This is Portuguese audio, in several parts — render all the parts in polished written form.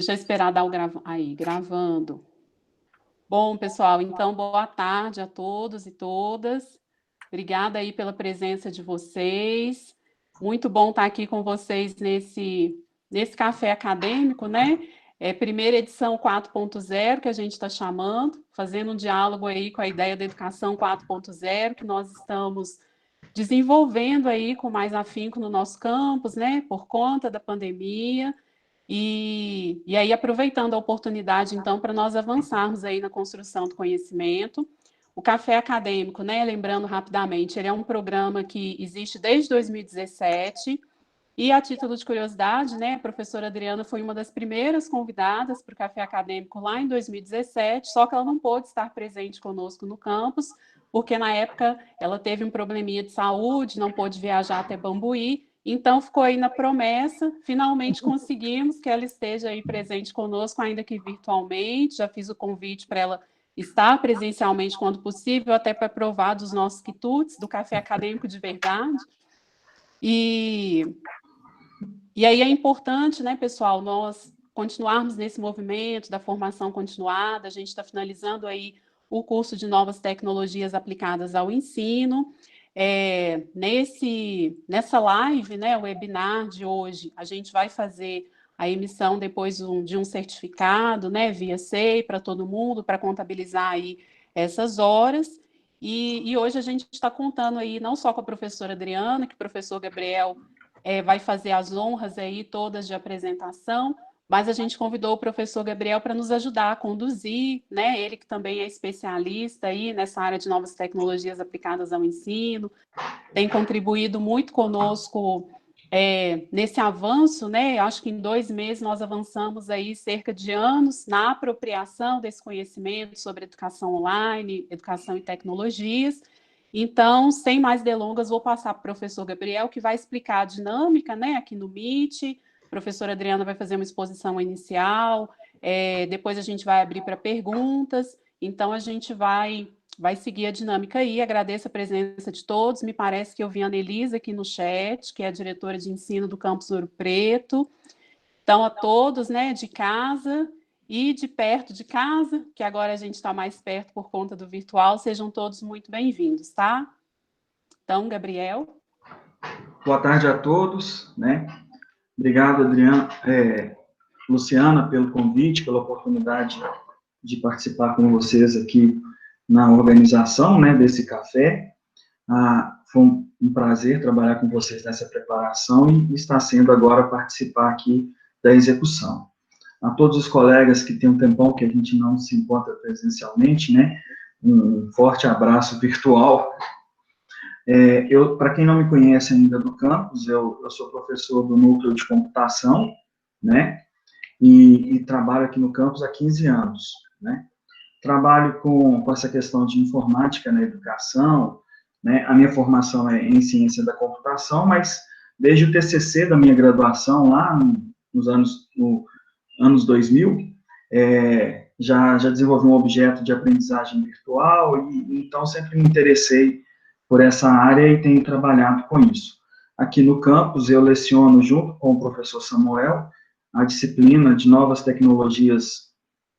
Deixa eu esperar dar o aí, gravando. Bom, pessoal, então boa tarde a todos e todas. Obrigada aí pela presença de vocês. Muito bom estar aqui com vocês nesse café acadêmico, né? Primeira edição 4.0 que a gente está chamando, fazendo um diálogo aí com a ideia da educação 4.0 que nós estamos desenvolvendo aí com mais afinco no nosso campus, né? Por conta da pandemia. E aí, aproveitando a oportunidade, então, para nós avançarmos aí na construção do conhecimento, o Café Acadêmico, né, lembrando rapidamente, ele é um programa que existe desde 2017, e a título de curiosidade, né, a professora Adriana foi uma das primeiras convidadas para o Café Acadêmico lá em 2017, só que ela não pôde estar presente conosco no campus, porque na época ela teve um probleminha de saúde, não pôde viajar até Bambuí, então ficou aí na promessa, finalmente conseguimos que ela esteja aí presente conosco, ainda que virtualmente, já fiz o convite para ela estar presencialmente quando possível, até para provar dos nossos quitutes, do Café Acadêmico de verdade. E aí é importante, né, pessoal, nós continuarmos nesse movimento da formação continuada. A gente está finalizando aí o curso de novas tecnologias aplicadas ao ensino. Nessa live, né, o webinar de hoje, a gente vai fazer a emissão depois de um certificado, né, via SEI para todo mundo, para contabilizar aí essas horas. E hoje a gente está contando aí não só com a professora Adriana, que o professor Gabriel vai fazer as honras aí todas de apresentação, mas a gente convidou o professor Gabriel para nos ajudar a conduzir, né? Ele que também é especialista aí nessa área de novas tecnologias aplicadas ao ensino, tem contribuído muito conosco nesse avanço, né? Acho que em 2 meses nós avançamos aí cerca de anos na apropriação desse conhecimento sobre educação online, educação e tecnologias. Então, sem mais delongas, vou passar para o professor Gabriel, que vai explicar a dinâmica, né, aqui no Meet. A professora Adriana vai fazer uma exposição inicial, depois a gente vai abrir para perguntas. Então, a gente vai seguir a dinâmica aí. Agradeço a presença de todos. Me parece que eu vi a Anelisa aqui no chat, que é a diretora de ensino do Campus Ouro Preto. Então, a todos, né, de casa e de perto de casa, que agora a gente está mais perto por conta do virtual, sejam todos muito bem-vindos, tá? Então, Gabriel. Boa tarde a todos, né? Obrigado, Adriana, Luciana, pelo convite, pela oportunidade de participar com vocês aqui na organização, né, desse café. Foi um prazer trabalhar com vocês nessa preparação e está sendo agora participar aqui da execução. A todos os colegas que tem um tempão que a gente não se encontra presencialmente, né, um forte abraço virtual. Para quem não me conhece ainda do campus, eu sou professor do Núcleo de Computação, né, e trabalho aqui no campus há 15 anos, né. Trabalho com essa questão de informática na educação, né, a minha formação é em ciência da computação, mas desde o TCC da minha graduação, lá nos anos 2000, já desenvolvi um objeto de aprendizagem virtual, e então sempre me interessei por essa área e tenho trabalhado com isso. Aqui no campus, eu leciono junto com o professor Samuel a disciplina de novas tecnologias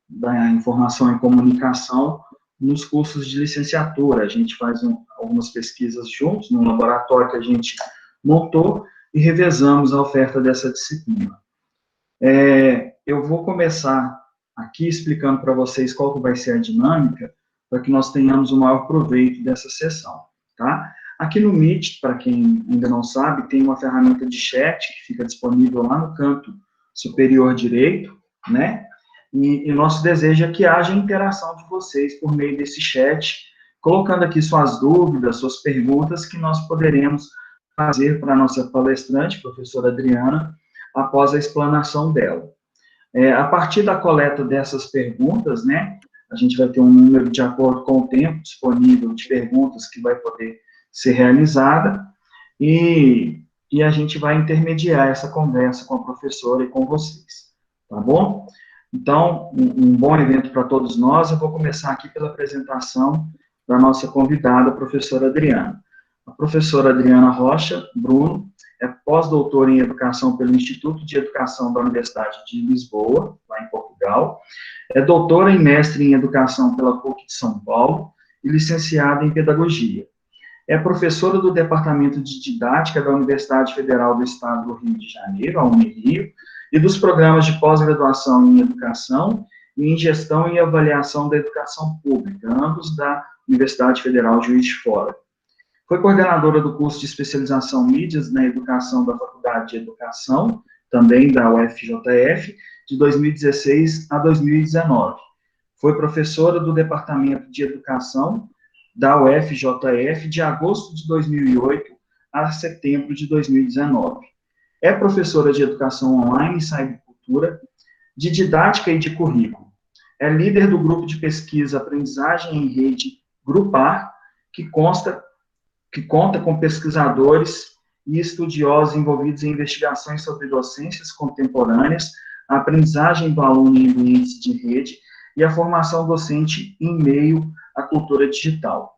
da informação e comunicação nos cursos de licenciatura. A gente faz algumas pesquisas juntos, no laboratório que a gente montou, e revezamos a oferta dessa disciplina. Eu vou começar aqui explicando para vocês qual que vai ser a dinâmica, para que nós tenhamos o maior proveito dessa sessão, tá? Aqui no Meet, para quem ainda não sabe, tem uma ferramenta de chat que fica disponível lá no canto superior direito, né? E nosso desejo é que haja interação de vocês por meio desse chat, colocando aqui suas dúvidas, suas perguntas, que nós poderemos fazer para a nossa palestrante, professora Adriana, após a explanação dela. A partir da coleta dessas perguntas, né, a gente vai ter um número de acordo com o tempo disponível de perguntas que vai poder ser realizada, e a gente vai intermediar essa conversa com a professora e com vocês, tá bom? Então, um bom evento para todos nós. Eu vou começar aqui pela apresentação da nossa convidada, a professora Adriana. A professora Adriana Rocha Bruno é pós-doutora em Educação pelo Instituto de Educação da Universidade de Lisboa, lá em Portugal. É doutora e mestre em Educação pela PUC de São Paulo e licenciada em Pedagogia. É professora do Departamento de Didática da Universidade Federal do Estado do Rio de Janeiro, a Unirio, e dos programas de pós-graduação em Educação e em Gestão e Avaliação da Educação Pública, ambos da Universidade Federal de Juiz de Fora. Foi coordenadora do curso de especialização Mídias na Educação da Faculdade de Educação, também da UFJF, de 2016 a 2019. Foi professora do Departamento de Educação da UFJF de agosto de 2008 a setembro de 2019. É professora de Educação Online e Cybercultura, de Didática e de Currículo. É líder do grupo de pesquisa Aprendizagem em Rede Grupar, que conta com pesquisadores e estudiosos envolvidos em investigações sobre docências contemporâneas, a aprendizagem do aluno em ambientes de rede e a formação docente em meio à cultura digital.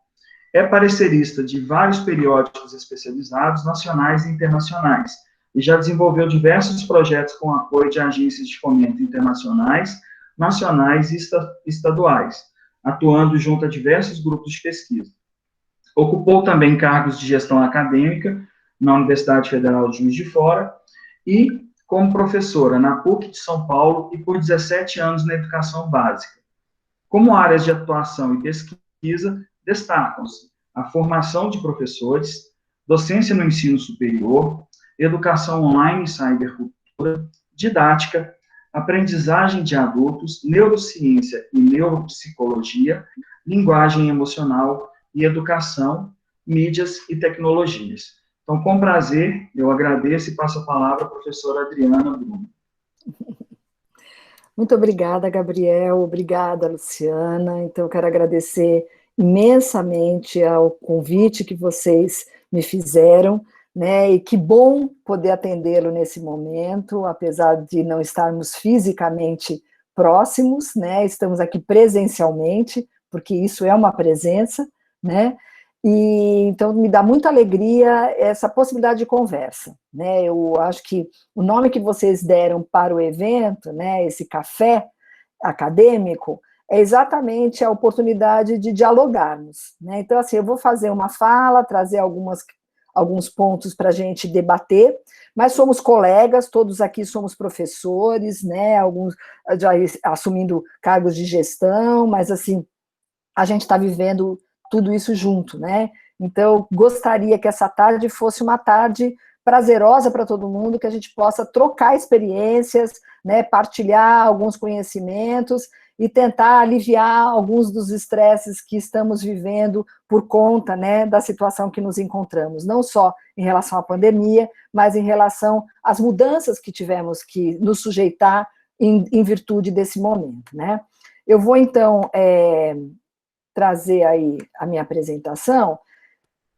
É parecerista de vários periódicos especializados, nacionais e internacionais, e já desenvolveu diversos projetos com apoio de agências de fomento internacionais, nacionais e estaduais, atuando junto a diversos grupos de pesquisa. Ocupou também cargos de gestão acadêmica na Universidade Federal de Juiz de Fora e como professora na PUC de São Paulo e por 17 anos na educação básica. Como áreas de atuação e pesquisa, destacam-se a formação de professores, docência no ensino superior, educação online e cybercultura, didática, aprendizagem de adultos, neurociência e neuropsicologia, linguagem emocional e educação, mídias e tecnologias. Então, com prazer, eu agradeço e passo a palavra à professora Adriana Bruno. Muito obrigada, Gabriel, obrigada, Luciana. Então, eu quero agradecer imensamente ao convite que vocês me fizeram, né, e que bom poder atendê-lo nesse momento, apesar de não estarmos fisicamente próximos, né, estamos aqui presencialmente, porque isso é uma presença, né, e então me dá muita alegria essa possibilidade de conversa, né, eu acho que o nome que vocês deram para o evento, né, esse café acadêmico, é exatamente a oportunidade de dialogarmos, né, então assim, eu vou fazer uma fala, trazer alguns pontos para a gente debater, mas somos colegas, todos aqui somos professores, né, alguns já assumindo cargos de gestão, mas assim, a gente está vivendo tudo isso junto, né? Então, gostaria que essa tarde fosse uma tarde prazerosa para todo mundo, que a gente possa trocar experiências, né, partilhar alguns conhecimentos e tentar aliviar alguns dos estresses que estamos vivendo por conta, né, da situação que nos encontramos, não só em relação à pandemia, mas em relação às mudanças que tivemos que nos sujeitar em virtude desse momento, né? Eu vou, então, trazer aí a minha apresentação.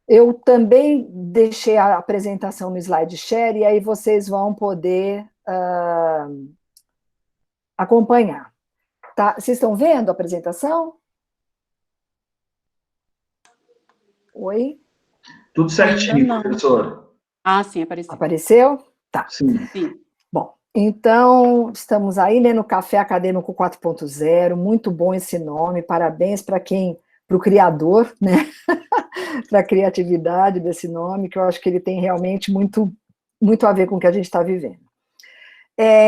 Eu também deixei a apresentação no slide share, e aí vocês vão poder acompanhar. Tá? Vocês estão vendo a apresentação? Oi? Tudo certinho, professora. Ah, sim, apareceu. Apareceu? Tá. Sim. Bom, então, estamos aí, né, no Café Acadêmico 4.0, muito bom esse nome, parabéns para o criador, né, para a criatividade desse nome, que eu acho que ele tem realmente muito a ver com o que a gente está vivendo.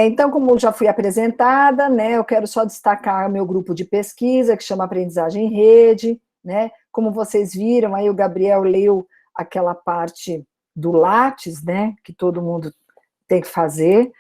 Então, como já fui apresentada, né, eu quero só destacar o meu grupo de pesquisa, que chama Aprendizagem em Rede, né, como vocês viram, aí o Gabriel leu aquela parte do Lattes, né, que todo mundo tem que fazer,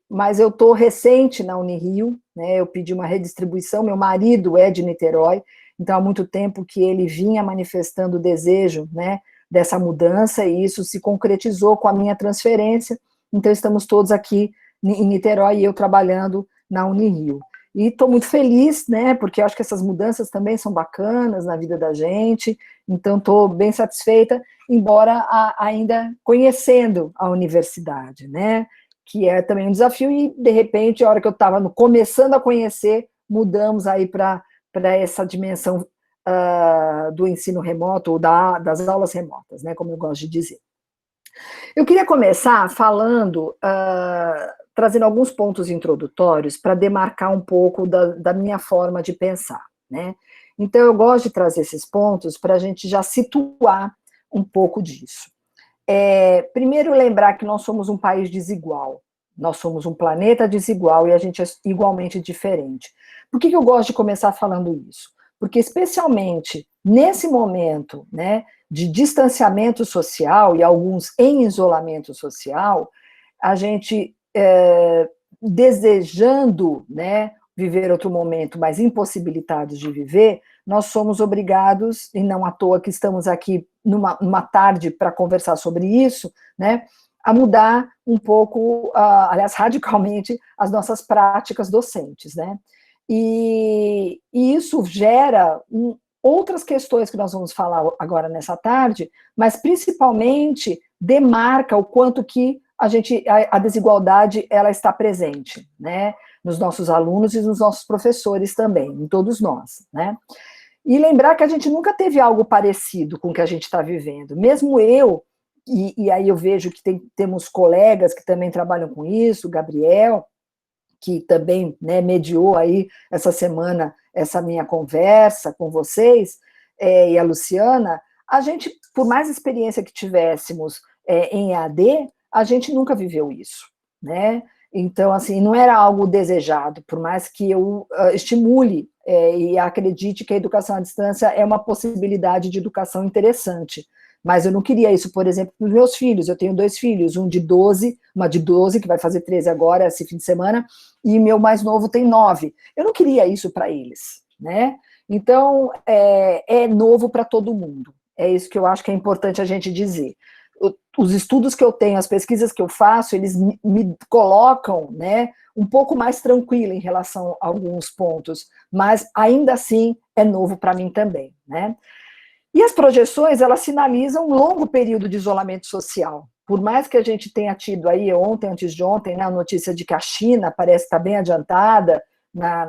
mas eu estou recente na Unirio, né, eu pedi uma redistribuição, meu marido é de Niterói, então há muito tempo que ele vinha manifestando o desejo, né, dessa mudança, e isso se concretizou com a minha transferência, então estamos todos aqui em Niterói, e eu trabalhando na Unirio. E estou muito feliz, né, porque eu acho que essas mudanças também são bacanas na vida da gente, então estou bem satisfeita, embora ainda conhecendo a universidade, né, que é também um desafio, e de repente, a hora que eu estava começando a conhecer, mudamos aí para essa dimensão do ensino remoto, ou das aulas remotas, né, como eu gosto de dizer. Eu queria começar falando, trazendo alguns pontos introdutórios para demarcar um pouco da minha forma de pensar, né? Então, eu gosto de trazer esses pontos para a gente já situar um pouco disso. Primeiro, lembrar que nós somos um país desigual, nós somos um planeta desigual e a gente é igualmente diferente. Por que eu gosto de começar falando isso? Porque, especialmente nesse momento, né, de distanciamento social e alguns em isolamento social, a gente, desejando, né, viver outro momento, mas impossibilitados de viver, nós somos obrigados, e não à toa que estamos aqui numa tarde para conversar sobre isso, né, a mudar um pouco, aliás, radicalmente, as nossas práticas docentes, né? E isso gera outras questões que nós vamos falar agora nessa tarde, mas principalmente demarca o quanto que a desigualdade ela está presente, né? Nos nossos alunos e nos nossos professores também, em todos nós, né? E lembrar que a gente nunca teve algo parecido com o que a gente está vivendo. Mesmo eu, e aí eu vejo que temos colegas que também trabalham com isso, o Gabriel, que também, né, mediou aí essa semana essa minha conversa com vocês, e a Luciana, a gente, por mais experiência que tivéssemos em EAD, a gente nunca viveu isso, né? Então, assim, não era algo desejado, por mais que eu estimule e acredite que a educação à distância é uma possibilidade de educação interessante. Mas eu não queria isso, por exemplo, para os meus filhos. Eu tenho 2 filhos, uma de 12, que vai fazer 13 agora, esse fim de semana, e meu mais novo tem 9. Eu não queria isso para eles, né? Então, é novo para todo mundo. É isso que eu acho que é importante a gente dizer. Os estudos que eu tenho, as pesquisas que eu faço, eles me colocam, né, um pouco mais tranquila em relação a alguns pontos, mas ainda assim é novo para mim também, né? E as projeções, elas sinalizam um longo período de isolamento social. Por mais que a gente tenha tido aí ontem, antes de ontem, né, a notícia de que a China parece estar bem adiantada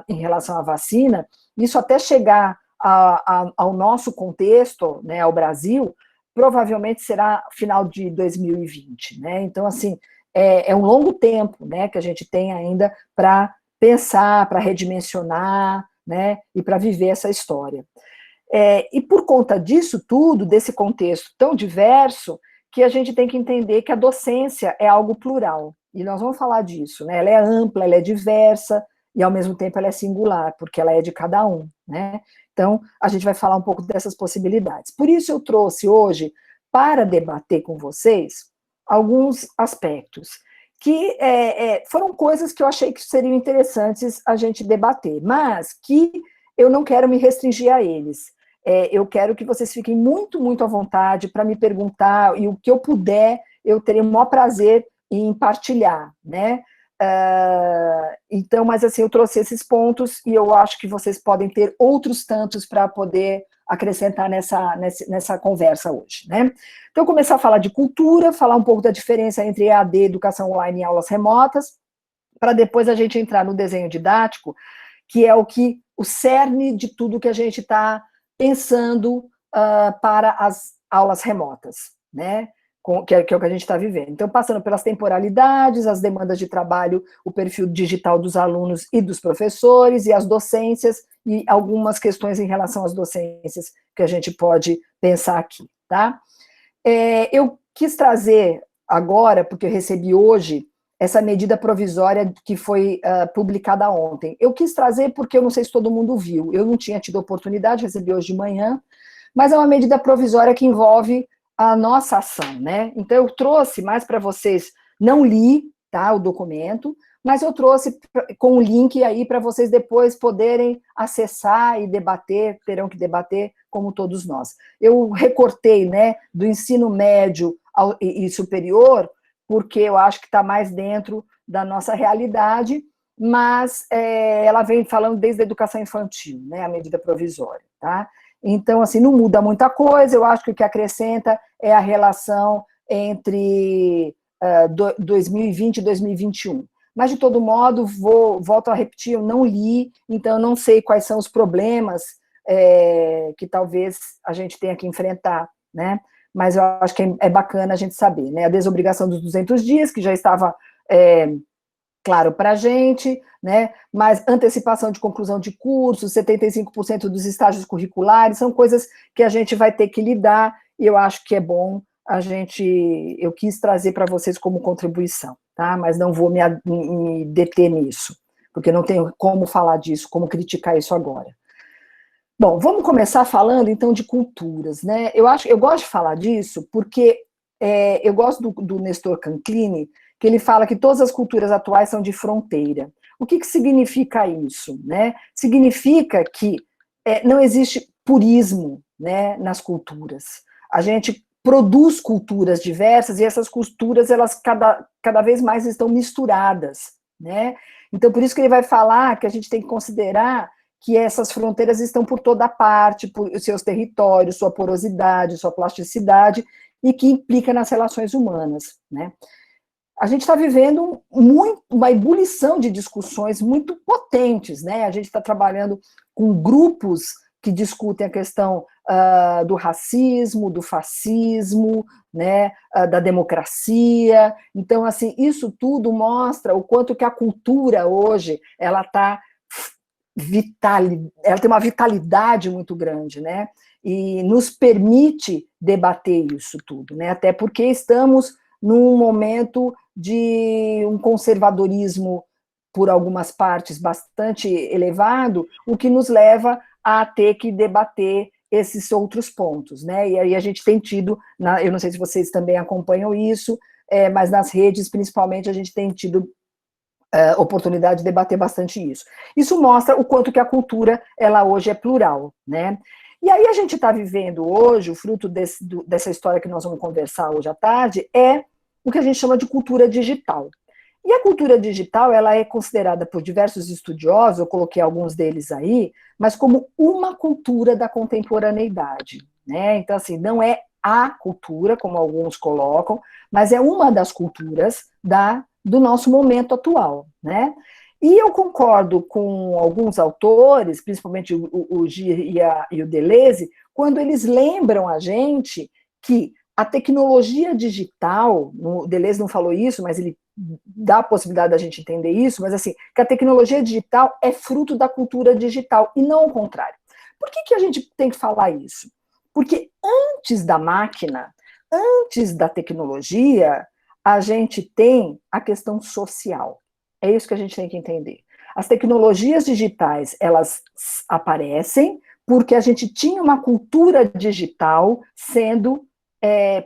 em relação à vacina, isso até chegar ao nosso contexto, né, ao Brasil, provavelmente será final de 2020, né? Então, assim, é um longo tempo, né, que a gente tem ainda para pensar, para redimensionar, né, e para viver essa história. E por conta disso tudo, desse contexto tão diverso, que a gente tem que entender que a docência é algo plural, e nós vamos falar disso, né? Ela é ampla, ela é diversa, e ao mesmo tempo ela é singular, porque ela é de cada um, né? Então, a gente vai falar um pouco dessas possibilidades. Por isso eu trouxe hoje, para debater com vocês, alguns aspectos, que foram coisas que eu achei que seriam interessantes a gente debater, mas que eu não quero me restringir a eles. Eu quero que vocês fiquem muito, muito à vontade para me perguntar, e o que eu puder, eu terei o maior prazer em partilhar, né? Então, mas assim, eu trouxe esses pontos e eu acho que vocês podem ter outros tantos para poder acrescentar nessa conversa hoje, né? Então, começar a falar de cultura, falar um pouco da diferença entre EAD, educação online e aulas remotas, para depois a gente entrar no desenho didático, que é o cerne de tudo que a gente está pensando para as aulas remotas, né? Que é o que a gente está vivendo. Então, passando pelas temporalidades, as demandas de trabalho, o perfil digital dos alunos e dos professores, e as docências, e algumas questões em relação às docências que a gente pode pensar aqui, tá? Eu quis trazer agora, porque eu recebi hoje, essa medida provisória que foi publicada ontem. Eu quis trazer porque eu não sei se todo mundo viu, eu não tinha tido oportunidade, recebi hoje de manhã, mas é uma medida provisória que envolve a nossa ação, né? Então eu trouxe mais para vocês, não li, tá, o documento, mas eu trouxe com o link aí para vocês depois poderem acessar e debater, terão que debater como todos nós. Eu recortei, né, do ensino médio e superior, porque eu acho que está mais dentro da nossa realidade, mas ela vem falando desde a educação infantil, né, a medida provisória, tá? Então, assim, não muda muita coisa, eu acho que o que acrescenta é a relação entre 2020 e 2021. Mas, de todo modo, volto a repetir, eu não li, então eu não sei quais são os problemas que talvez a gente tenha que enfrentar, né? Mas eu acho que é bacana a gente saber, né? A desobrigação dos 200 dias, que já estava claro para a gente, né? Mas antecipação de conclusão de cursos, 75% dos estágios curriculares, são coisas que a gente vai ter que lidar, e eu acho que é bom eu quis trazer para vocês como contribuição, tá? Mas não vou me deter nisso, porque não tenho como falar disso, como criticar isso agora. Bom, vamos começar falando, então, de culturas, né? Eu gosto de falar disso porque eu gosto do Nestor Canclini, que ele fala que todas as culturas atuais são de fronteira. O que significa isso, né? Significa que não existe purismo, né, nas culturas. A gente produz culturas diversas e essas culturas, elas cada vez mais estão misturadas, né? Então, por isso que ele vai falar que a gente tem que considerar que essas fronteiras estão por toda parte, por seus territórios, sua porosidade, sua plasticidade, e que implica nas relações humanas, né? A gente está vivendo uma ebulição de discussões muito potentes, né? A gente está trabalhando com grupos que discutem a questão do racismo, do fascismo, né, da democracia. Então, assim, isso tudo mostra o quanto que a cultura hoje ela tem uma vitalidade muito grande, né? E nos permite debater isso tudo, né? Até porque estamos num momento de um conservadorismo, por algumas partes, bastante elevado, o que nos leva a ter que debater esses outros pontos, né? E aí a gente tem tido, eu não sei se vocês também acompanham isso, mas nas redes, principalmente, a gente tem tido oportunidade de debater bastante isso. Isso mostra o quanto que a cultura, ela hoje é plural, né? E aí a gente está vivendo hoje, o fruto dessa história que nós vamos conversar hoje à tarde, é o que a gente chama de cultura digital. E a cultura digital, ela é considerada por diversos estudiosos, eu coloquei alguns deles aí, mas como uma cultura da contemporaneidade, né? Então, assim, não é a cultura, como alguns colocam, mas é uma das culturas do nosso momento atual, né? E eu concordo com alguns autores, principalmente o Gir e o Deleuze, quando eles lembram a gente que a tecnologia digital, o Deleuze não falou isso, mas ele dá a possibilidade da gente entender isso, mas assim, que a tecnologia digital é fruto da cultura digital, e não o contrário. Por que a gente tem que falar isso? Porque antes da máquina, antes da tecnologia, a gente tem a questão social. É isso que a gente tem que entender. As tecnologias digitais, elas aparecem porque a gente tinha uma cultura digital sendo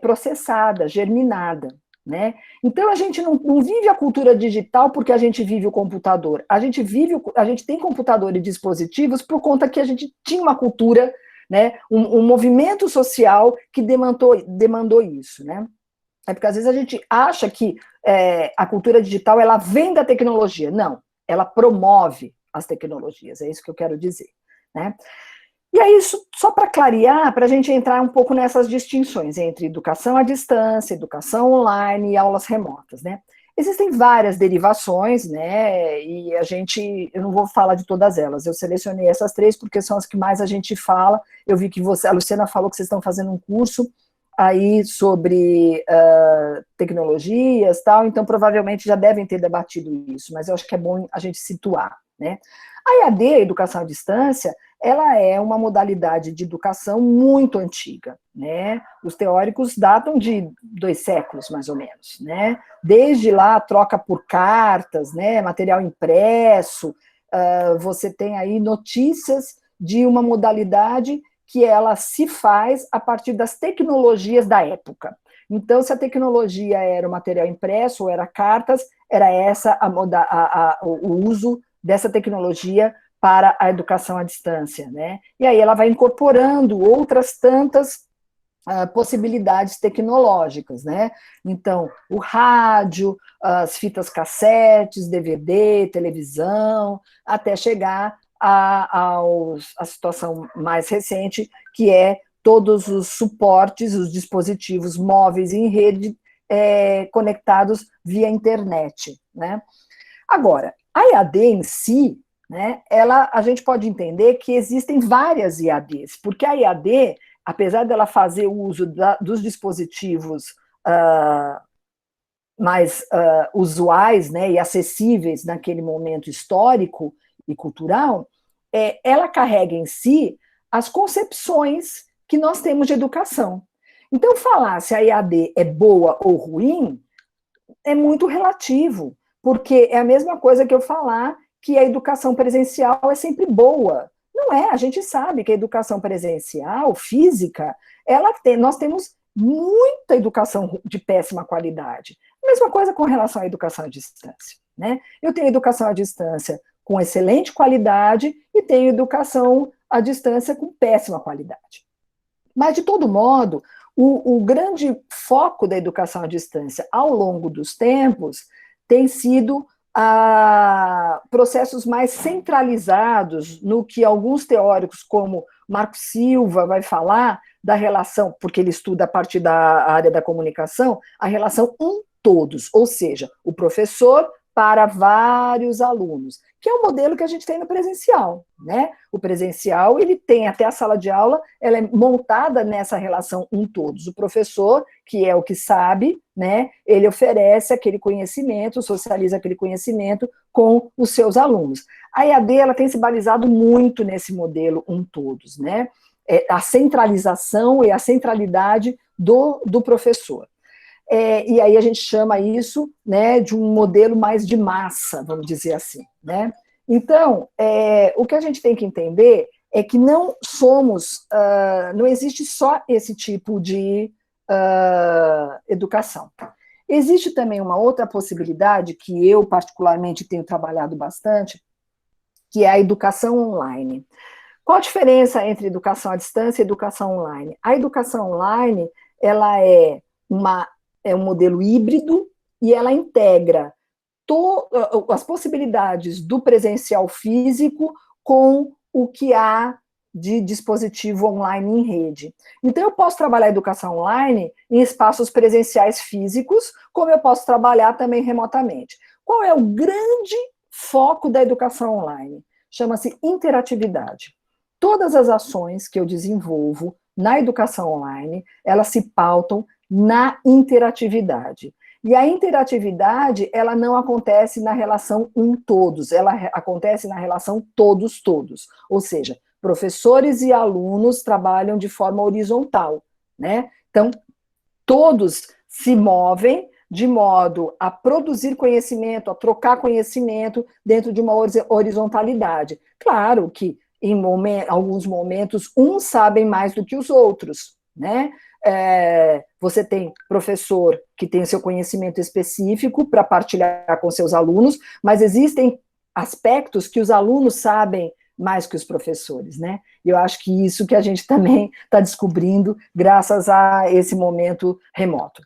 processada, germinada, né? Então a gente não vive a cultura digital porque a gente vive o computador. A gente tem computador e dispositivos por conta que a gente tinha uma cultura, né? Um movimento social que demandou isso, né? É porque às vezes a gente acha que a cultura digital ela vem da tecnologia. Não, ela promove as tecnologias, é isso que eu quero dizer, né? E aí, isso, só para clarear, para a gente entrar um pouco nessas distinções entre educação à distância, educação online e aulas remotas, né? Existem várias derivações, né? E eu não vou falar de todas elas, eu selecionei essas 3 porque são as que mais a gente fala. Eu vi que a Luciana falou que vocês estão fazendo um curso aí sobre tecnologias, tal, então provavelmente já devem ter debatido isso, mas eu acho que é bom a gente situar, né? A EAD, a educação à distância, ela é uma modalidade de educação muito antiga, né? Os teóricos datam de 2 séculos, mais ou menos, né? Desde lá, a troca por cartas, né? Material impresso, você tem aí notícias de uma modalidade que ela se faz a partir das tecnologias da época. Então, se a tecnologia era o material impresso ou era cartas, era essa o uso dessa tecnologia para a educação à distância, né? E aí ela vai incorporando outras tantas possibilidades tecnológicas, né? Então, o rádio, as fitas cassetes, DVD, televisão, até chegar a situação mais recente, que é todos os suportes, os dispositivos móveis em rede conectados via internet, né? Agora, a EAD em si, né, a gente pode entender que existem várias IADs, porque a IAD, apesar dela fazer uso dos dispositivos mais usuais, né, e acessíveis naquele momento histórico e cultural, ela carrega em si as concepções que nós temos de educação. Então, falar se a IAD é boa ou ruim é muito relativo, porque é a mesma coisa que eu falar que a educação presencial é sempre boa. Não é, a gente sabe que a educação presencial, física, nós temos muita educação de péssima qualidade. A mesma coisa com relação à educação à distância, né? Eu tenho educação à distância com excelente qualidade e tenho educação à distância com péssima qualidade. Mas, de todo modo, o grande foco da educação à distância ao longo dos tempos tem sido processos mais centralizados no que alguns teóricos, como Marco Silva, vai falar da relação, porque ele estuda a partir da área da comunicação, a relação todos, ou seja, o professor para vários alunos, que é o modelo que a gente tem no presencial, né? O presencial, ele tem até a sala de aula, ela é montada nessa relação todos. O professor, que é o que sabe, né? Ele oferece aquele conhecimento, socializa aquele conhecimento com os seus alunos. A EAD, ela tem se balizado muito nesse modelo todos, né? A centralização e a centralidade do professor. E aí a gente chama isso, né, de um modelo mais de massa, vamos dizer assim, né? Então, o que a gente tem que entender é que não existe só esse tipo de educação. Existe também uma outra possibilidade que eu particularmente tenho trabalhado bastante, que é a educação online. Qual a diferença entre educação à distância e educação online? A educação online, ela é um modelo híbrido e ela integra as possibilidades do presencial físico com o que há de dispositivo online em rede. Então, eu posso trabalhar a educação online em espaços presenciais físicos, como eu posso trabalhar também remotamente. Qual é o grande foco da educação online? Chama-se interatividade. Todas as ações que eu desenvolvo na educação online, elas se pautam na interatividade. E a interatividade, ela não acontece na relação todos, ela acontece na relação todos. Ou seja, professores e alunos trabalham de forma horizontal, né? Então, todos se movem de modo a produzir conhecimento, a trocar conhecimento dentro de uma horizontalidade. Claro que em alguns momentos uns sabem mais do que os outros, né? Você tem professor que tem seu conhecimento específico para partilhar com seus alunos, mas existem aspectos que os alunos sabem mais que os professores, né? E eu acho que isso que a gente também está descobrindo graças a esse momento remoto.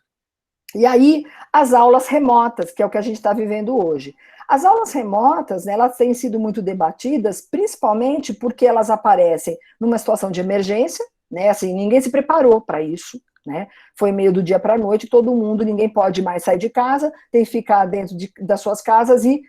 E aí, as aulas remotas, que é o que a gente está vivendo hoje. As aulas remotas, né, elas têm sido muito debatidas, principalmente porque elas aparecem numa situação de emergência, né, assim, ninguém se preparou para isso, né, foi meio do dia para a noite, ninguém pode mais sair de casa, tem que ficar dentro das suas casas e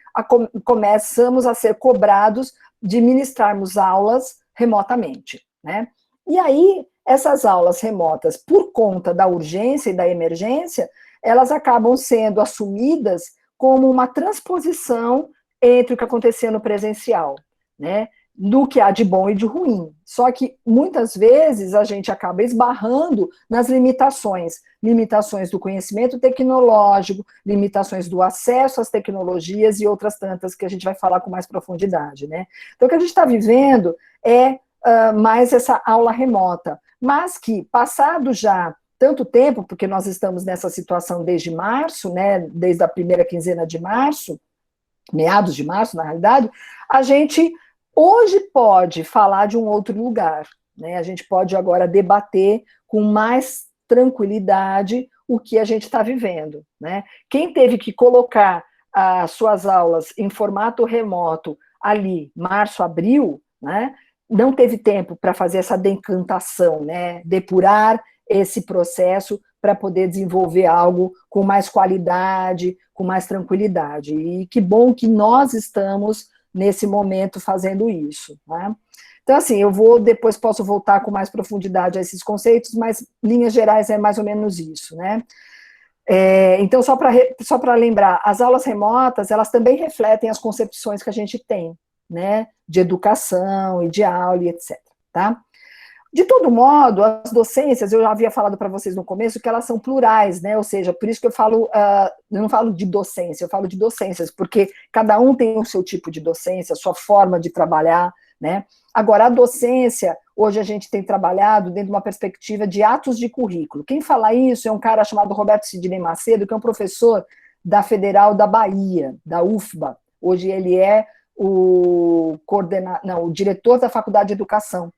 começamos a ser cobrados de ministrarmos aulas remotamente, né. E aí, essas aulas remotas, por conta da urgência e da emergência, elas acabam sendo assumidas como uma transposição entre o que acontecia no presencial, né, do que há de bom e de ruim. Só que, muitas vezes, a gente acaba esbarrando nas limitações do conhecimento tecnológico, limitações do acesso às tecnologias e outras tantas que a gente vai falar com mais profundidade, né. Então, o que a gente está vivendo é mais essa aula remota, mas que, passado já tanto tempo, porque nós estamos nessa situação desde março, né, desde a primeira quinzena de março, meados de março, na realidade, a gente hoje pode falar de um outro lugar, né, a gente pode agora debater com mais tranquilidade o que a gente está vivendo, né. Quem teve que colocar as suas aulas em formato remoto ali, março, abril, né, não teve tempo para fazer essa decantação, né, depurar esse processo para poder desenvolver algo com mais qualidade, com mais tranquilidade. E que bom que nós estamos nesse momento fazendo isso, né? Então, assim, depois posso voltar com mais profundidade a esses conceitos, mas, linhas gerais, é mais ou menos isso, né? Então, só para lembrar, as aulas remotas, elas também refletem as concepções que a gente tem, né, de educação e de aula e etc, tá? De todo modo, as docências, eu já havia falado para vocês no começo que elas são plurais, né, ou seja, por isso que eu não falo de docência, eu falo de docências, porque cada um tem o seu tipo de docência, a sua forma de trabalhar, né? Agora, a docência, hoje a gente tem trabalhado dentro de uma perspectiva de atos de currículo. Quem fala isso é um cara chamado Roberto Sidney Macedo, que é um professor da Federal da Bahia, da UFBA. Hoje ele é o diretor da Faculdade de Educação,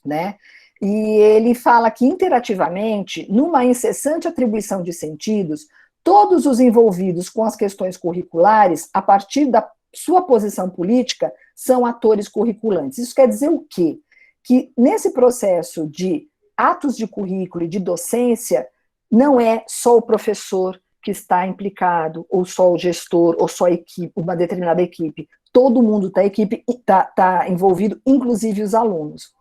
né? E ele fala que, interativamente, numa incessante atribuição de sentidos, todos os envolvidos com as questões curriculares, a partir da sua posição política, são atores curriculantes. Isso quer dizer o quê? Que nesse processo de atos de currículo e de docência, não é só o professor que está implicado, ou só o gestor, ou só a equipe, uma determinada equipe. Todo mundo está envolvido, inclusive os alunos.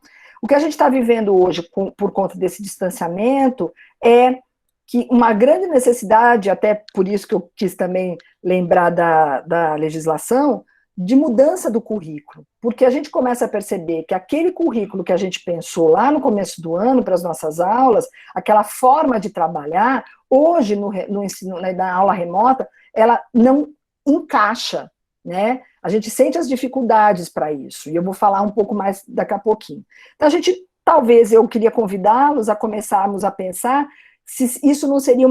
O que a gente está vivendo hoje, por conta desse distanciamento, é que uma grande necessidade, até por isso que eu quis também lembrar da legislação, de mudança do currículo, porque a gente começa a perceber que aquele currículo que a gente pensou lá no começo do ano para as nossas aulas, aquela forma de trabalhar, hoje no ensino, na aula remota, ela não encaixa, né? A gente sente as dificuldades para isso, e eu vou falar um pouco mais daqui a pouquinho. Então, talvez eu queria convidá-los a começarmos a pensar se isso não seria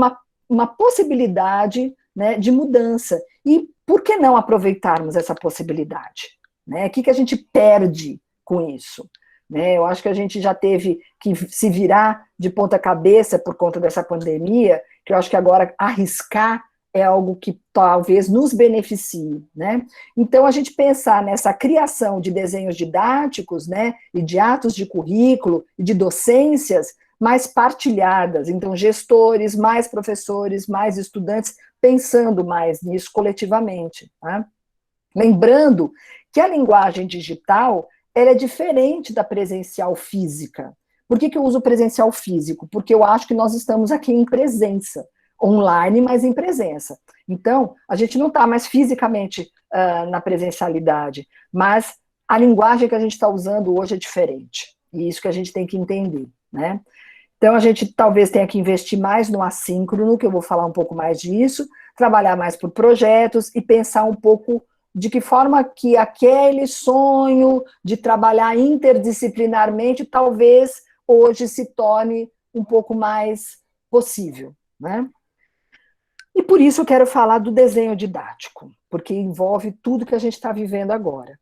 uma possibilidade, né, de mudança. E por que não aproveitarmos essa possibilidade? Né? O que a gente perde com isso? Né? Eu acho que a gente já teve que se virar de ponta cabeça por conta dessa pandemia, que eu acho que agora arriscar é algo que talvez nos beneficie, né? Então, a gente pensar nessa criação de desenhos didáticos, né, e de atos de currículo, e de docências mais partilhadas, então, gestores, mais professores, mais estudantes, pensando mais nisso coletivamente, tá? Lembrando que a linguagem digital, ela é diferente da presencial física. Por que eu uso presencial físico? Porque eu acho que nós estamos aqui em presença, online, mas em presença. Então, a gente não está mais fisicamente na presencialidade, mas a linguagem que a gente está usando hoje é diferente. E isso que a gente tem que entender, né? Então, a gente talvez tenha que investir mais no assíncrono, que eu vou falar um pouco mais disso, trabalhar mais por projetos e pensar um pouco de que forma que aquele sonho de trabalhar interdisciplinarmente talvez hoje se torne um pouco mais possível, né? E por isso eu quero falar do desenho didático, porque envolve tudo que a gente está vivendo agora.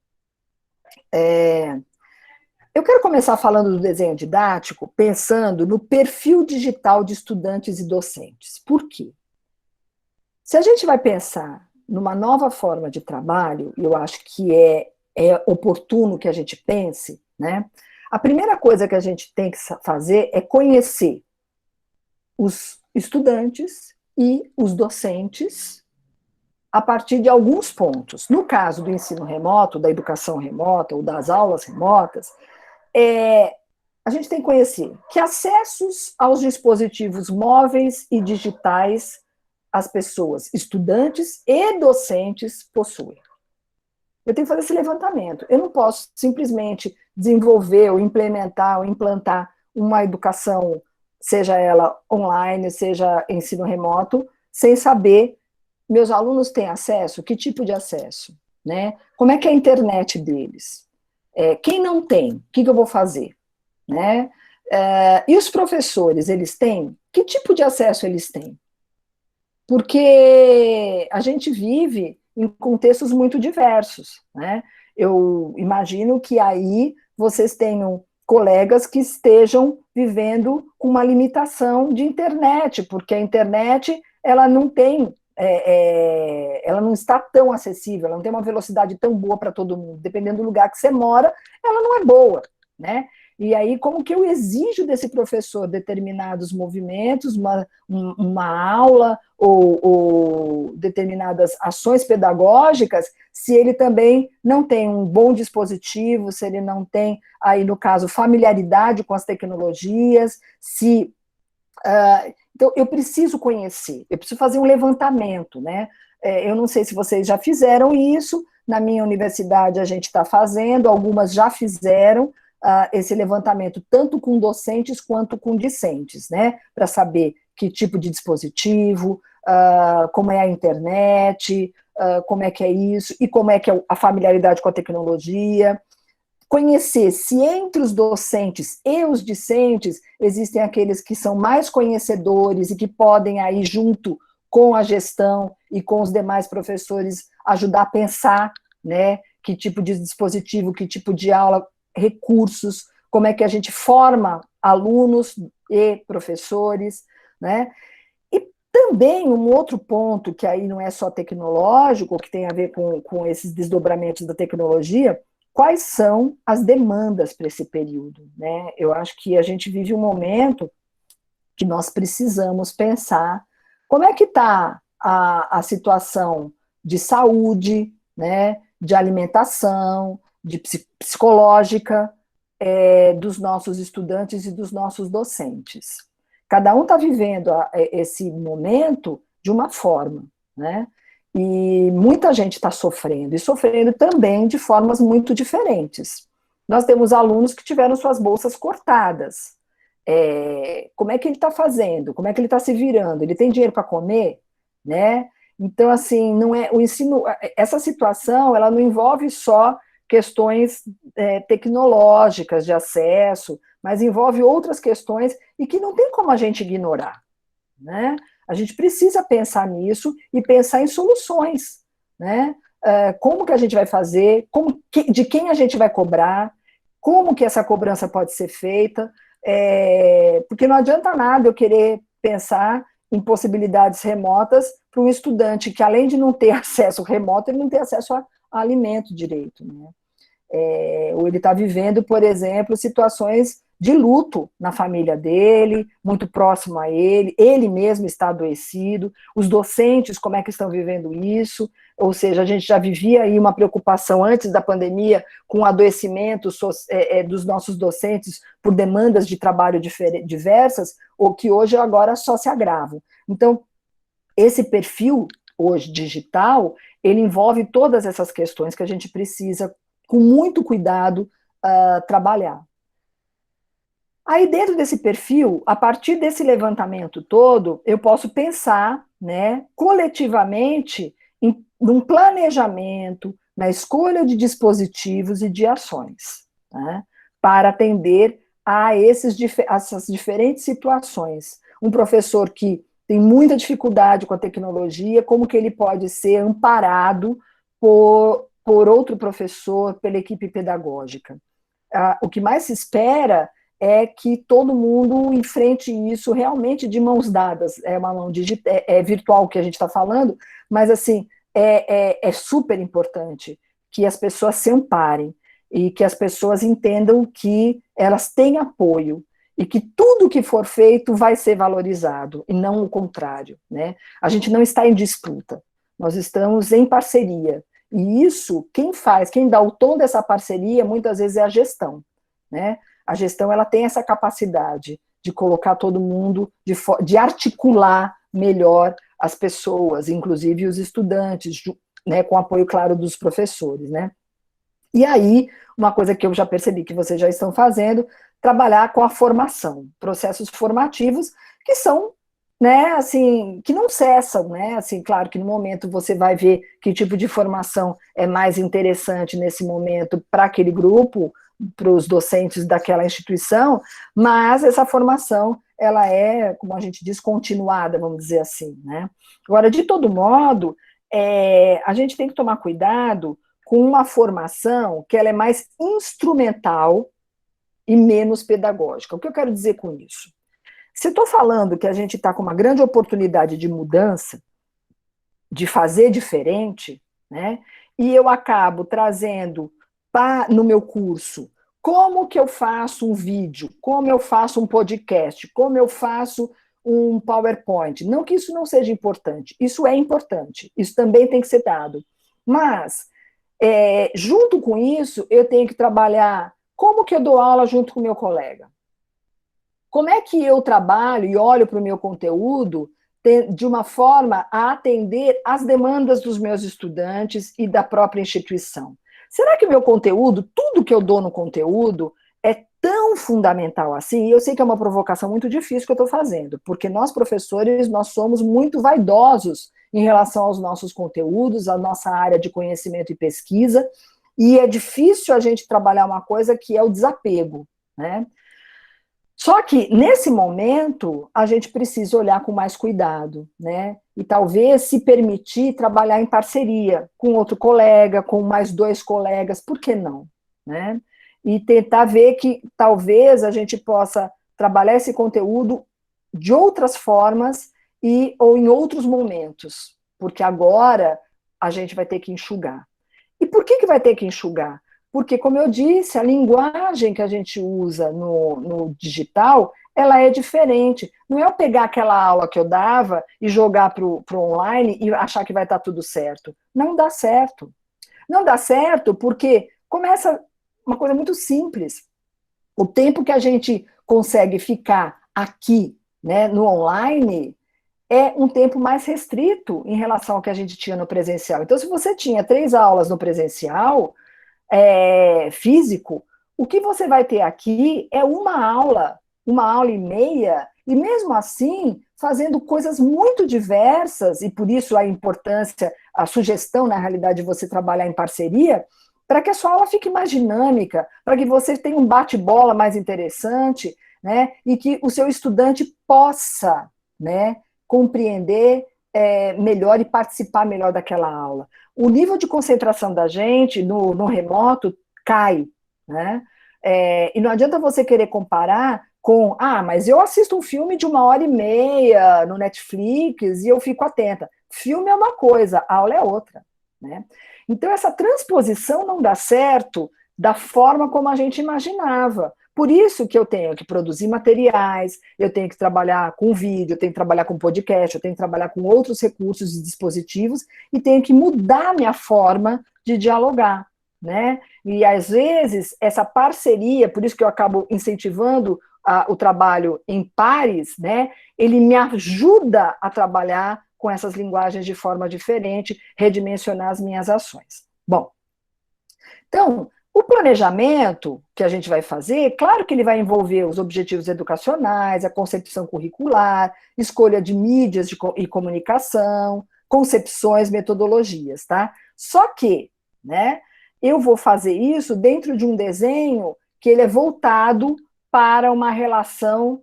Eu quero começar falando do desenho didático, pensando no perfil digital de estudantes e docentes. Por quê? Se a gente vai pensar numa nova forma de trabalho, e eu acho que é oportuno que a gente pense, né? A primeira coisa que a gente tem que fazer é conhecer os estudantes e os docentes a partir de alguns pontos. No caso do ensino remoto, da educação remota ou das aulas remotas, a gente tem que conhecer que acessos aos dispositivos móveis e digitais as pessoas, estudantes e docentes, possuem. Eu tenho que fazer esse levantamento. Eu não posso simplesmente desenvolver ou implementar ou implantar uma educação, seja ela online, seja ensino remoto, sem saber, meus alunos têm acesso? Que tipo de acesso? Né? Como é que é a internet deles? Quem não tem, o que eu vou fazer? Né? E os professores, eles têm? Que tipo de acesso eles têm? Porque a gente vive em contextos muito diversos, né? Eu imagino que aí vocês tenham colegas que estejam vivendo com uma limitação de internet, porque a internet, ela não tem, ela não está tão acessível, ela não tem uma velocidade tão boa para todo mundo, dependendo do lugar que você mora, ela não é boa, né? E aí, como que eu exijo desse professor determinados movimentos, uma aula ou determinadas ações pedagógicas, se ele também não tem um bom dispositivo, se ele não tem, aí no caso, familiaridade com as tecnologias, se... então, eu preciso conhecer, eu preciso fazer um levantamento, né? Eu não sei se vocês já fizeram isso, na minha universidade a gente está fazendo, algumas já fizeram, esse levantamento, tanto com docentes quanto com discentes, né, para saber que tipo de dispositivo, como é a internet, como é que é isso, e como é que é a familiaridade com a tecnologia, conhecer se entre os docentes e os discentes existem aqueles que são mais conhecedores e que podem aí junto com a gestão e com os demais professores ajudar a pensar, né, que tipo de dispositivo, que tipo de aula, recursos, como é que a gente forma alunos e professores, né? E também um outro ponto, que aí não é só tecnológico, que tem a ver com esses desdobramentos da tecnologia, quais são as demandas para esse período, né? Eu acho que a gente vive um momento que nós precisamos pensar como é que está a situação de saúde, né, de alimentação, de psicológica dos nossos estudantes e dos nossos docentes. Cada um está vivendo esse momento de uma forma, né? E muita gente está sofrendo, e sofrendo também de formas muito diferentes. Nós temos alunos que tiveram suas bolsas cortadas. Como é que ele está fazendo? Como é que ele está se virando? Ele tem dinheiro para comer? Né? Então, assim, não é o ensino. Essa situação, ela não envolve só questões tecnológicas de acesso, mas envolve outras questões e que não tem como a gente ignorar, né? A gente precisa pensar nisso e pensar em soluções, né? Como que a gente vai fazer, de quem a gente vai cobrar, como que essa cobrança pode ser feita, porque não adianta nada eu querer pensar em possibilidades remotas para um estudante que, além de não ter acesso remoto, ele não tem acesso a alimento direito, né? Ou ele está vivendo, por exemplo, situações de luto na família dele, muito próximo a ele mesmo está adoecido, os docentes, como é que estão vivendo isso, ou seja, a gente já vivia aí uma preocupação antes da pandemia com o adoecimento dos nossos docentes por demandas de trabalho diversas, ou que hoje agora só se agravam. Então, esse perfil hoje digital, ele envolve todas essas questões que a gente precisa, com muito cuidado, trabalhar. Aí, dentro desse perfil, a partir desse levantamento todo, eu posso pensar, né, coletivamente, num planejamento, na escolha de dispositivos e de ações, né, para atender a essas diferentes situações. Um professor que tem muita dificuldade com a tecnologia, como que ele pode ser amparado por outro professor, pela equipe pedagógica? O que mais se espera é que todo mundo enfrente isso realmente de mãos dadas. É uma mão digital, virtual que a gente está falando, mas assim, é super importante que as pessoas se amparem e que as pessoas entendam que elas têm apoio e que tudo que for feito vai ser valorizado, e não o contrário, né? A gente não está em disputa, nós estamos em parceria, e isso, quem dá o tom dessa parceria, muitas vezes é a gestão, né? A gestão, ela tem essa capacidade de colocar todo mundo, de articular melhor as pessoas, inclusive os estudantes, né, com apoio, claro, dos professores, né? E aí, uma coisa que eu já percebi que vocês já estão fazendo, trabalhar com a formação, processos formativos que são, né, assim, que não cessam, né, assim, claro que no momento você vai ver que tipo de formação é mais interessante nesse momento para aquele grupo, para os docentes daquela instituição, mas essa formação, ela é, como a gente diz, continuada, vamos dizer assim, né. Agora, de todo modo, a gente tem que tomar cuidado com uma formação que ela é mais instrumental e menos pedagógica. O que eu quero dizer com isso? Se eu estou falando que a gente está com uma grande oportunidade de mudança, de fazer diferente, né, e eu acabo trazendo no meu curso como que eu faço um vídeo, como eu faço um podcast, como eu faço um PowerPoint. Não que isso não seja importante, isso é importante, isso também tem que ser dado. Mas, junto com isso, eu tenho que trabalhar como que eu dou aula junto com o meu colega. Como é que eu trabalho e olho para o meu conteúdo de uma forma a atender às demandas dos meus estudantes e da própria instituição? Será que o meu conteúdo, tudo que eu dou no conteúdo, é tão fundamental assim? E eu sei que é uma provocação muito difícil que eu estou fazendo, porque nós, professores, nós somos muito vaidosos em relação aos nossos conteúdos, à nossa área de conhecimento e pesquisa, e é difícil a gente trabalhar uma coisa que é o desapego, né? Só que, nesse momento, a gente precisa olhar com mais cuidado, né? E talvez se permitir trabalhar em parceria com outro colega, com mais 2 colegas, por que não? Né? E tentar ver que talvez a gente possa trabalhar esse conteúdo de outras formas ou em outros momentos, porque agora a gente vai ter que enxugar. E por que vai ter que enxugar? Porque, como eu disse, a linguagem que a gente usa no digital, ela é diferente. Não é eu pegar aquela aula que eu dava e jogar para o online e achar que vai estar tudo certo. Não dá certo. Não dá certo porque começa uma coisa muito simples. O tempo que a gente consegue ficar aqui, né, no online, é um tempo mais restrito em relação ao que a gente tinha no presencial. Então, se você tinha 3 aulas no presencial, físico, o que você vai ter aqui é uma aula e meia, e mesmo assim, fazendo coisas muito diversas, e por isso a importância, a sugestão, na realidade, de você trabalhar em parceria, para que a sua aula fique mais dinâmica, para que você tenha um bate-bola mais interessante, né, e que o seu estudante possa, né, compreender melhor e participar melhor daquela aula. O nível de concentração da gente no remoto cai, né? E não adianta você querer comparar com, mas eu assisto um filme de 1h30 no Netflix e eu fico atenta. Filme é uma coisa, aula é outra, né? Então, essa transposição não dá certo da forma como a gente imaginava. Por isso que eu tenho que produzir materiais, eu tenho que trabalhar com vídeo, eu tenho que trabalhar com podcast, eu tenho que trabalhar com outros recursos e dispositivos e tenho que mudar a minha forma de dialogar, né? E, às vezes, essa parceria, por isso que eu acabo incentivando o trabalho em pares, né? Ele me ajuda a trabalhar com essas linguagens de forma diferente, redimensionar as minhas ações. Bom, então, o planejamento que a gente vai fazer, claro que ele vai envolver os objetivos educacionais, a concepção curricular, escolha de mídias e comunicação, concepções, metodologias, tá? Só que, né, eu vou fazer isso dentro de um desenho que ele é voltado para uma relação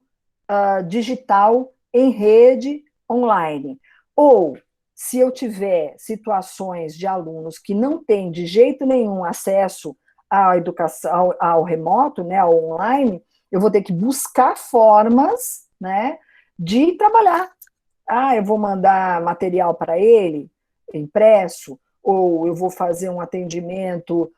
digital em rede online. Ou, se eu tiver situações de alunos que não têm de jeito nenhum acesso à educação, ao remoto, né, ao online, eu vou ter que buscar formas, né, de trabalhar. Eu vou mandar material para ele, impresso, ou eu vou fazer um atendimento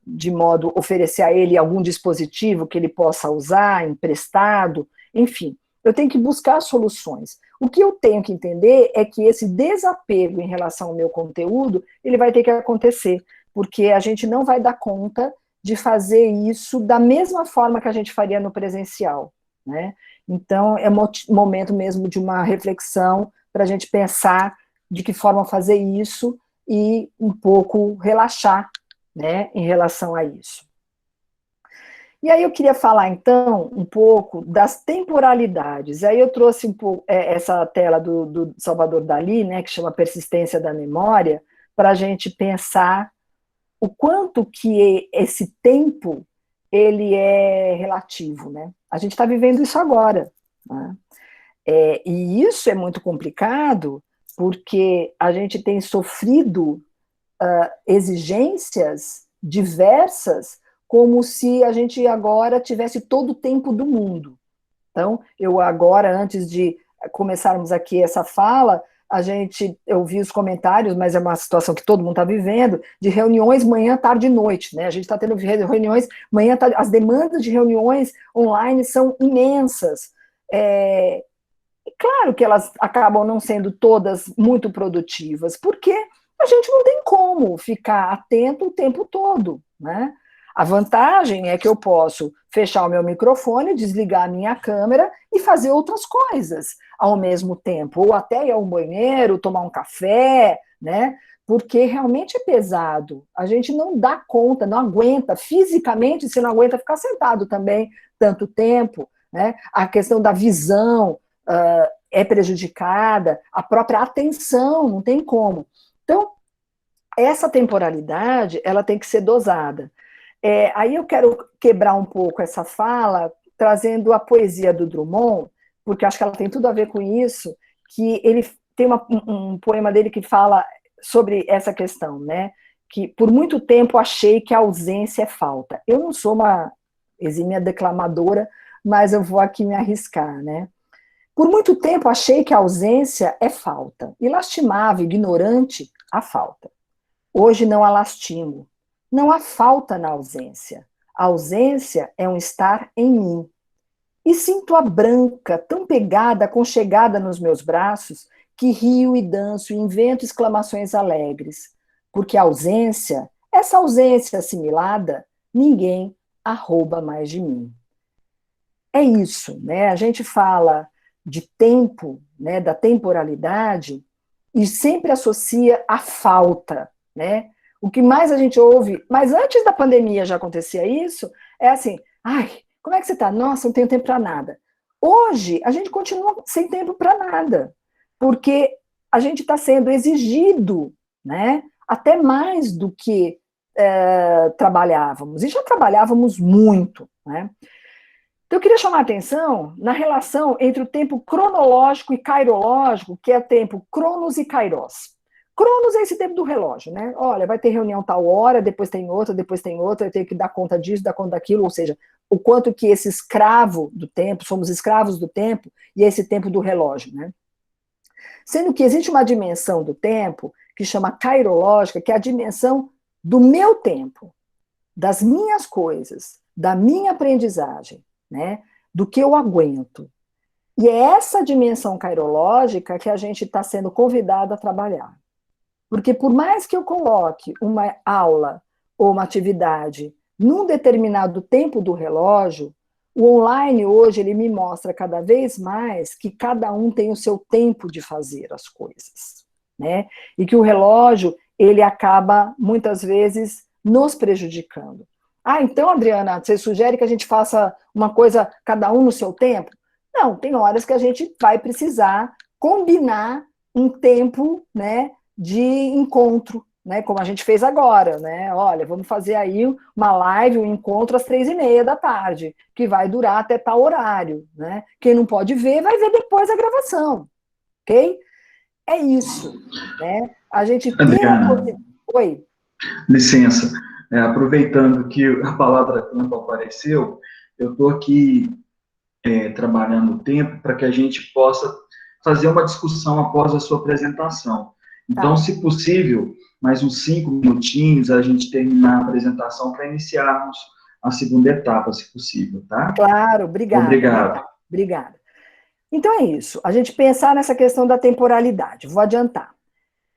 de modo a oferecer a ele algum dispositivo que ele possa usar, emprestado, enfim. Eu tenho que buscar soluções. O que eu tenho que entender é que esse desapego em relação ao meu conteúdo, ele vai ter que acontecer, porque a gente não vai dar conta de fazer isso da mesma forma que a gente faria no presencial, né? Então, é momento mesmo de uma reflexão para a gente pensar de que forma fazer isso e um pouco relaxar, né, em relação a isso. E aí eu queria falar, então, um pouco das temporalidades. Aí eu trouxe um pouco essa tela do Salvador Dalí, né, que chama Persistência da Memória, para a gente pensar o quanto que esse tempo ele é relativo, né? A gente está vivendo isso agora, né? E isso é muito complicado, porque a gente tem sofrido exigências diversas, como se a gente agora tivesse todo o tempo do mundo. Então, eu agora, antes de começarmos aqui essa fala, eu vi os comentários, mas é uma situação que todo mundo está vivendo, de reuniões manhã, tarde e noite, né? A gente está tendo reuniões manhã, tarde, as demandas de reuniões online são imensas. Claro que elas acabam não sendo todas muito produtivas, porque a gente não tem como ficar atento o tempo todo, né? A vantagem é que eu posso fechar o meu microfone, desligar a minha câmera e fazer outras coisas ao mesmo tempo, ou até ir ao banheiro, tomar um café, né? Porque realmente é pesado. A gente não dá conta, não aguenta, fisicamente você não aguenta ficar sentado também tanto tempo, né? A questão da visão é prejudicada, a própria atenção, não tem como. Então, essa temporalidade, ela tem que ser dosada. Aí eu quero quebrar um pouco essa fala, trazendo a poesia do Drummond, porque acho que ela tem tudo a ver com isso, que ele tem um poema dele que fala sobre essa questão, né? Que por muito tempo achei que a ausência é falta. Eu não sou uma exímia declamadora, mas eu vou aqui me arriscar, né? Por muito tempo achei que a ausência é falta, e lastimava, ignorante, a falta. Hoje não a lastimo. Não há falta na ausência. A ausência é um estar em mim. E sinto a branca, tão pegada, aconchegada nos meus braços, que rio e danço e invento exclamações alegres. Porque a ausência, essa ausência assimilada, ninguém a rouba mais de mim. É isso, né? A gente fala de tempo, né, da temporalidade, e sempre associa a falta, né? O que mais a gente ouve, mas antes da pandemia já acontecia isso, é assim, ai, como é que você está? Nossa, não tenho tempo para nada. Hoje, a gente continua sem tempo para nada, porque a gente está sendo exigido, né, até mais do que trabalhávamos, e já trabalhávamos muito, né? Então, eu queria chamar a atenção na relação entre o tempo cronológico e cairológico, que é o tempo cronos e kairos. Cronos é esse tempo do relógio, né? Olha, vai ter reunião tal hora, depois tem outra, eu tenho que dar conta disso, dar conta daquilo, ou seja, o quanto que esse escravo do tempo, somos escravos do tempo, e esse tempo do relógio, né? Sendo que existe uma dimensão do tempo que chama cairológica, que é a dimensão do meu tempo, das minhas coisas, da minha aprendizagem, né? Do que eu aguento. E é essa dimensão cairológica que a gente está sendo convidado a trabalhar. Porque por mais que eu coloque uma aula ou uma atividade num determinado tempo do relógio, o online hoje ele me mostra cada vez mais que cada um tem o seu tempo de fazer as coisas, né? E que o relógio ele acaba muitas vezes nos prejudicando. Ah, então, Adriana, você sugere que a gente faça uma coisa cada um no seu tempo? Não, tem horas que a gente vai precisar combinar um tempo, né, de encontro, né, como a gente fez agora, né? Olha, vamos fazer aí uma live, um encontro às 15h30, que vai durar até tal horário, né? Quem não pode ver, vai ver depois a gravação, ok? É isso, né? A gente tem a... Oi. Licença, aproveitando que a palavra tempo apareceu, eu estou aqui trabalhando o tempo para que a gente possa fazer uma discussão após a sua apresentação. Então, se possível, mais uns 5 minutinhos, a gente terminar a apresentação para iniciarmos a segunda etapa, se possível, tá? Claro, obrigada. Obrigado. Obrigada. Então é isso, a gente pensar nessa questão da temporalidade, vou adiantar.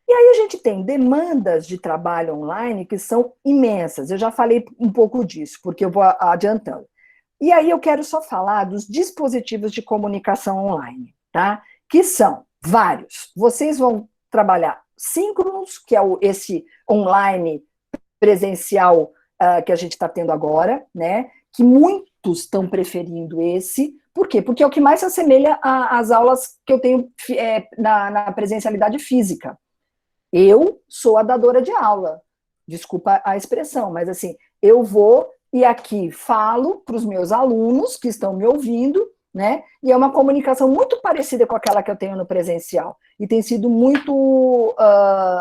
E aí a gente tem demandas de trabalho online que são imensas, eu já falei um pouco disso, porque eu vou adiantando. E aí eu quero só falar dos dispositivos de comunicação online, tá? Que são vários. Vocês vão trabalhar síncronos, que é esse online presencial que a gente está tendo agora, né? Que muitos estão preferindo esse. Por quê? Porque é o que mais se assemelha às aulas que eu tenho na presencialidade física. Eu sou a dadora de aula, desculpa a expressão, mas assim, eu vou e aqui falo para os meus alunos que estão me ouvindo, né? E é uma comunicação muito parecida com aquela que eu tenho no presencial, e tem sido muito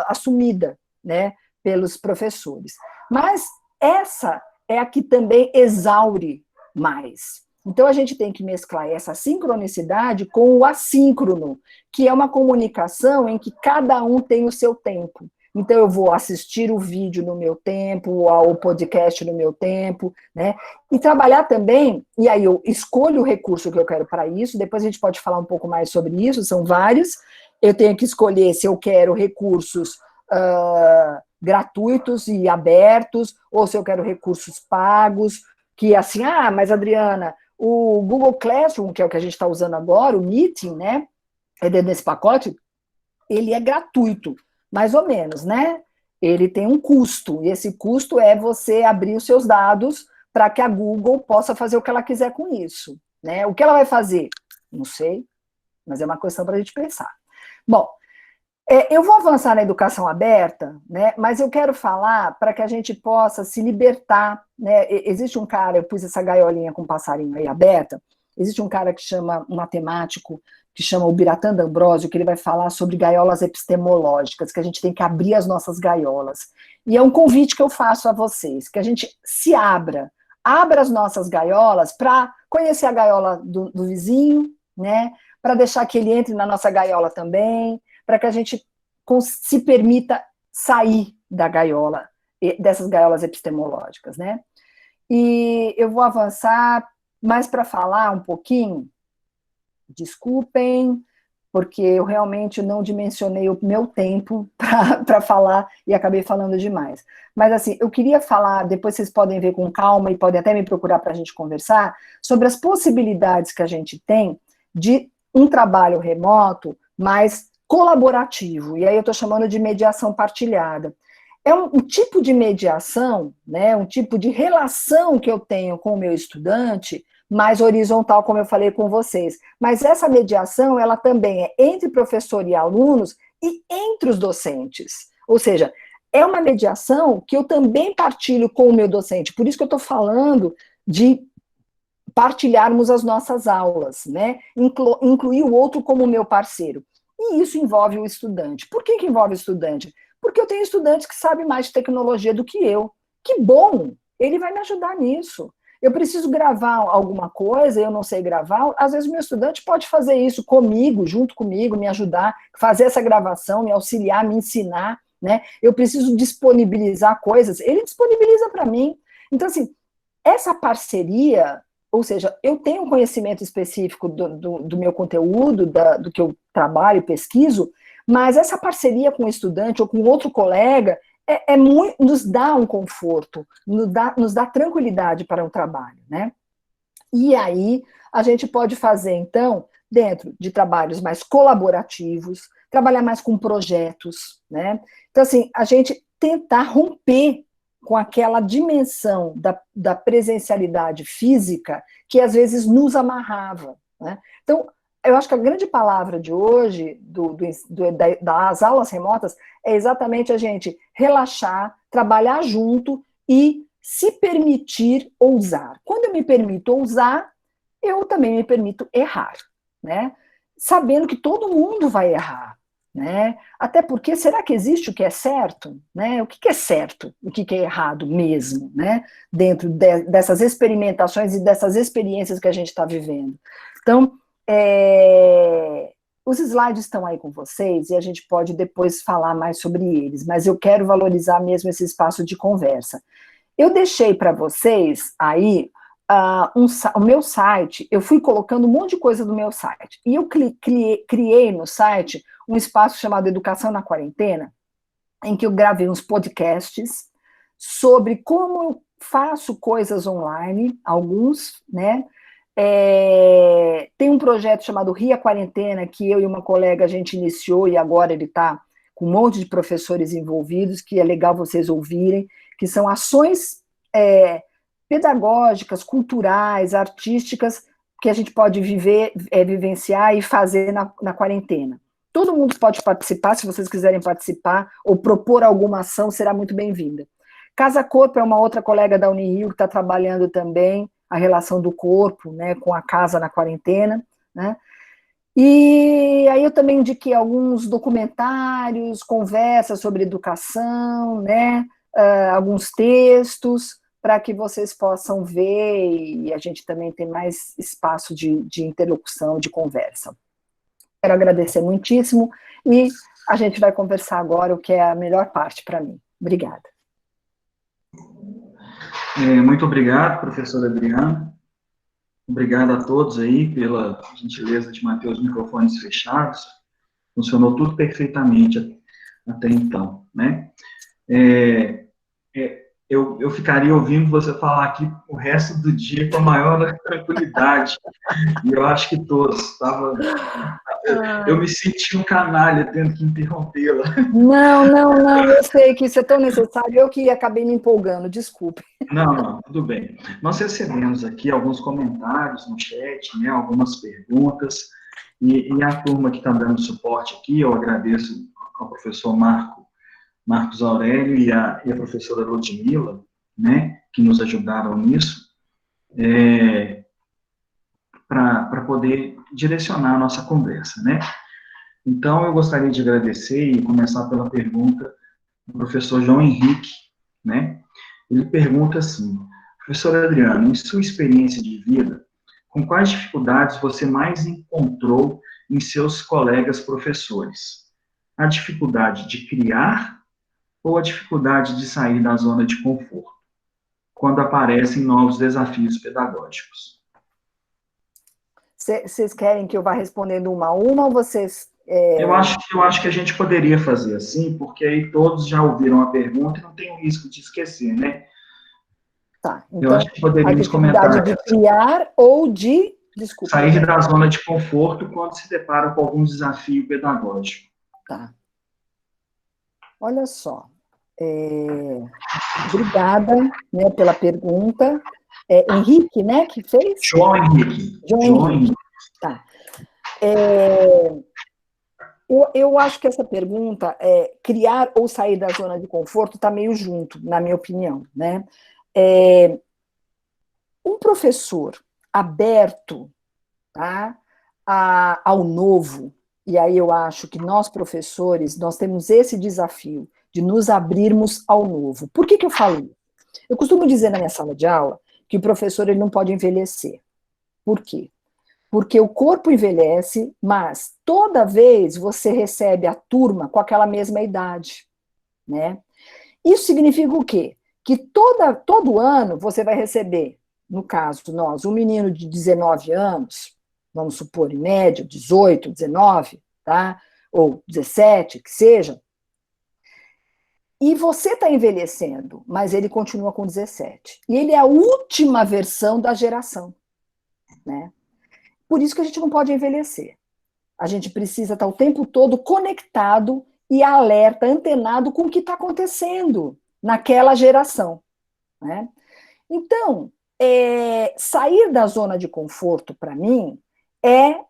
assumida, né, pelos professores. Mas essa é a que também exaure mais. Então, a gente tem que mesclar essa sincronicidade com o assíncrono, que é uma comunicação em que cada um tem o seu tempo. Então, eu vou assistir o vídeo no meu tempo, o podcast no meu tempo, né? E trabalhar também, e aí eu escolho o recurso que eu quero para isso, depois a gente pode falar um pouco mais sobre isso, são vários. Eu tenho que escolher se eu quero recursos gratuitos e abertos, ou se eu quero recursos pagos, que assim, mas Adriana, o Google Classroom, que é o que a gente está usando agora, o Meeting, né? É dentro desse pacote, ele é gratuito, mais ou menos, né? Ele tem um custo, e esse custo é você abrir os seus dados para que a Google possa fazer o que ela quiser com isso, né? O que ela vai fazer? Não sei, mas é uma questão para a gente pensar. Bom, eu vou avançar na educação aberta, né? Mas eu quero falar para que a gente possa se libertar, né? Existe um cara, eu pus essa gaiolinha com um passarinho aí aberta, existe um cara que chama, um matemático, que chama o Biratan D'Ambrosio, que ele vai falar sobre gaiolas epistemológicas, que a gente tem que abrir as nossas gaiolas. E é um convite que eu faço a vocês, que a gente se abra as nossas gaiolas para conhecer a gaiola do vizinho, né? Para deixar que ele entre na nossa gaiola também, para que a gente se permita sair da gaiola, dessas gaiolas epistemológicas, né? E eu vou avançar mais para falar um pouquinho, desculpem, porque eu realmente não dimensionei o meu tempo para falar e acabei falando demais. Mas assim, eu queria falar, depois vocês podem ver com calma e podem até me procurar para a gente conversar, sobre as possibilidades que a gente tem de um trabalho remoto mais colaborativo, e aí eu estou chamando de mediação partilhada. É um tipo de mediação, né, um tipo de relação que eu tenho com o meu estudante, mais horizontal, como eu falei com vocês. Mas essa mediação, ela também é entre professor e alunos e entre os docentes. Ou seja, é uma mediação que eu também partilho com o meu docente. Por isso que eu estou falando de partilharmos as nossas aulas, né, incluir o outro como meu parceiro. E isso envolve o estudante. Por que envolve o estudante? Porque eu tenho estudantes que sabem mais de tecnologia do que eu. Que bom! Ele vai me ajudar nisso. Eu preciso gravar alguma coisa, eu não sei gravar, às vezes o meu estudante pode fazer isso comigo, junto comigo, me ajudar, fazer essa gravação, me auxiliar, me ensinar, né? Eu preciso disponibilizar coisas, ele disponibiliza para mim. Então, assim, essa parceria, ou seja, eu tenho um conhecimento específico do meu conteúdo, do que eu trabalho e pesquiso, mas essa parceria com o estudante ou com outro colega nos dá um conforto, nos dá tranquilidade para o trabalho, né? E aí a gente pode fazer, então, dentro de trabalhos mais colaborativos, trabalhar mais com projetos, né? Então, assim, a gente tentar romper com aquela dimensão da presencialidade física que às vezes nos amarrava, né? Então, eu acho que a grande palavra de hoje, das aulas remotas, é exatamente a gente relaxar, trabalhar junto e se permitir ousar. Quando eu me permito ousar, eu também me permito errar, né? Sabendo que todo mundo vai errar, né? Até porque, será que existe o que é certo? Né? O que é certo? O que é errado mesmo, né? Dentro dessas experimentações e dessas experiências que a gente está vivendo. Então, os slides estão aí com vocês e a gente pode depois falar mais sobre eles, mas eu quero valorizar mesmo esse espaço de conversa. Eu deixei para vocês aí o meu site, eu fui colocando um monte de coisa do meu site, e eu criei no site um espaço chamado Educação na Quarentena, em que eu gravei uns podcasts sobre como eu faço coisas online, alguns, né? Tem um projeto chamado Ria Quarentena, que eu e uma colega a gente iniciou, e agora ele está com um monte de professores envolvidos, que é legal vocês ouvirem, que são ações pedagógicas, culturais, artísticas, que a gente pode vivenciar e fazer na quarentena. Todo mundo pode participar, se vocês quiserem participar, ou propor alguma ação, será muito bem-vinda. Casa Corpo é uma outra colega da Unirio que está trabalhando também a relação do corpo, né, com a casa na quarentena, né? E aí eu também indiquei alguns documentários, conversas sobre educação, né, alguns textos, para que vocês possam ver e a gente também tem mais espaço de interlocução, de conversa. Quero agradecer muitíssimo e a gente vai conversar agora o que é a melhor parte para mim. Obrigada. Muito obrigado, professora Adriana. Obrigado a todos aí pela gentileza de manter os microfones fechados. Funcionou tudo perfeitamente até então, né? Eu ficaria ouvindo você falar aqui o resto do dia com a maior tranquilidade. E eu acho que todos. Eu me senti um canalha tendo que interrompê-la. Não, eu sei que isso é tão necessário, eu que acabei me empolgando, desculpe. Não, tudo bem. Nós recebemos aqui alguns comentários no chat, né, algumas perguntas, e a turma que está dando suporte aqui, eu agradeço ao professor Marcos Aurélio e a professora Ludmila, né, que nos ajudaram nisso, para poder direcionar a nossa conversa, né? Então, eu gostaria de agradecer e começar pela pergunta do professor João Henrique, né? Ele pergunta assim: professora Adriana, em sua experiência de vida, com quais dificuldades você mais encontrou em seus colegas professores? A dificuldade de criar ou a dificuldade de sair da zona de conforto, quando aparecem novos desafios pedagógicos? Vocês querem que eu vá respondendo uma a uma ou vocês... Eu acho que a gente poderia fazer assim, porque aí todos já ouviram a pergunta e não tem o risco de esquecer, né? Tá, Eu então, acho que poderíamos a dificuldade comentar de criar ou de... Desculpa. Sair da zona de conforto quando se depara com algum desafio pedagógico. Tá. Olha só. Obrigada, né, pela pergunta. Henrique, né, que fez? João Henrique. João Henrique. Tá. Eu acho que essa pergunta, criar ou sair da zona de conforto, está meio junto, na minha opinião, né? Um professor aberto, tá, ao novo, e aí eu acho que nós, professores, nós temos esse desafio de nos abrirmos ao novo. Por que eu falo isso? Eu costumo dizer na minha sala de aula que o professor ele não pode envelhecer. Por quê? Porque o corpo envelhece, mas toda vez você recebe a turma com aquela mesma idade, né? Isso significa o quê? Que todo ano você vai receber, no caso nós, um menino de 19 anos, vamos supor, em média, 18, 19, tá? Ou 17, que seja, e você está envelhecendo, mas ele continua com 17. E ele é a última versão da geração, né? Por isso que a gente não pode envelhecer. A gente precisa estar o tempo todo conectado e alerta, antenado com o que está acontecendo naquela geração, né? Então, sair da zona de conforto, para mim, é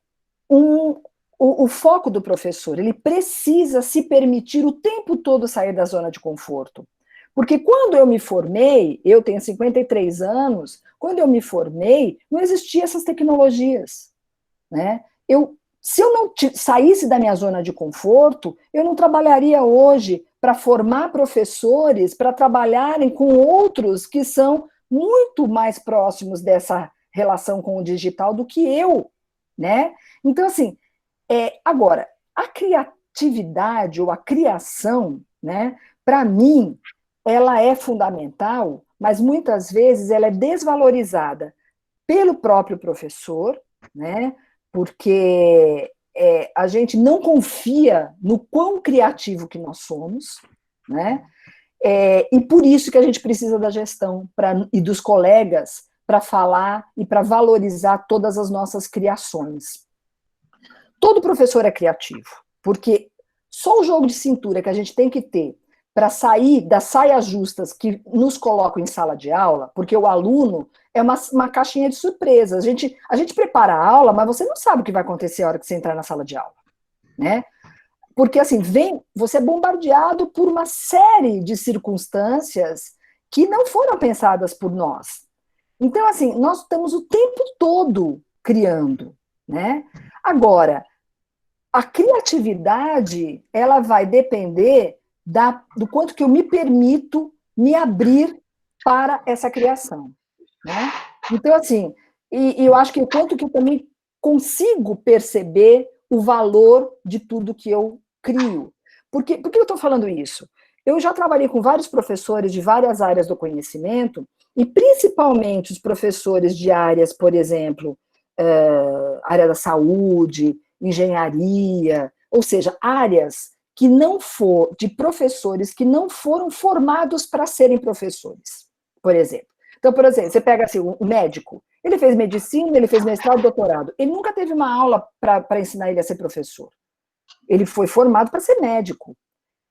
o foco do professor. Ele precisa se permitir o tempo todo sair da zona de conforto. Porque quando eu me formei, eu tenho 53 anos, quando eu me formei, não existiam essas tecnologias, né? Se eu não saísse da minha zona de conforto, eu não trabalharia hoje para formar professores, para trabalharem com outros que são muito mais próximos dessa relação com o digital do que eu, né? Então, assim, agora, a criatividade ou a criação, né, para mim, ela é fundamental, mas muitas vezes ela é desvalorizada pelo próprio professor, né, porque a gente não confia no quão criativo que nós somos, né, e por isso que a gente precisa da gestão e dos colegas para falar e para valorizar todas as nossas criações. Todo professor é criativo, porque só o jogo de cintura que a gente tem que ter para sair das saias justas que nos colocam em sala de aula, porque o aluno é uma caixinha de surpresas. A gente prepara a aula, mas você não sabe o que vai acontecer a hora que você entrar na sala de aula, né? Porque, assim, você é bombardeado por uma série de circunstâncias que não foram pensadas por nós. Então, assim, nós estamos o tempo todo criando, né? Agora, a criatividade, ela vai depender do quanto que eu me permito me abrir para essa criação, né? Então, assim, e eu acho que o quanto que eu também consigo perceber o valor de tudo que eu crio. Por que eu estou falando isso? Eu já trabalhei com vários professores de várias áreas do conhecimento, e principalmente os professores de áreas, por exemplo, área da saúde, engenharia, ou seja, áreas que não de professores que não foram formados para serem professores, por exemplo. Então, por exemplo, você pega assim, um médico, ele fez medicina, ele fez mestrado, doutorado, ele nunca teve uma aula para ensinar ele a ser professor. Ele foi formado para ser médico.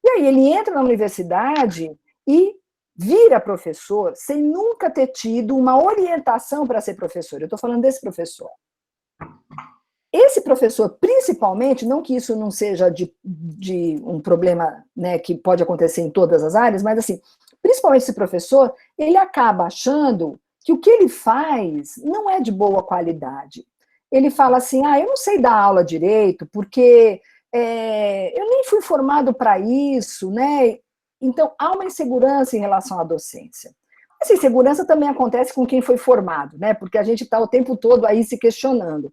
E aí ele entra na universidade e vira professor sem nunca ter tido uma orientação para ser professor. Eu estou falando desse professor. Esse professor, principalmente, não que isso não seja de um problema, né, que pode acontecer em todas as áreas, mas assim, principalmente esse professor, ele acaba achando que o que ele faz não é de boa qualidade. Ele fala assim, eu não sei dar aula direito, porque eu nem fui formado para isso, né? Então, há uma insegurança em relação à docência. Essa insegurança também acontece com quem foi formado, né? Porque a gente está o tempo todo aí se questionando.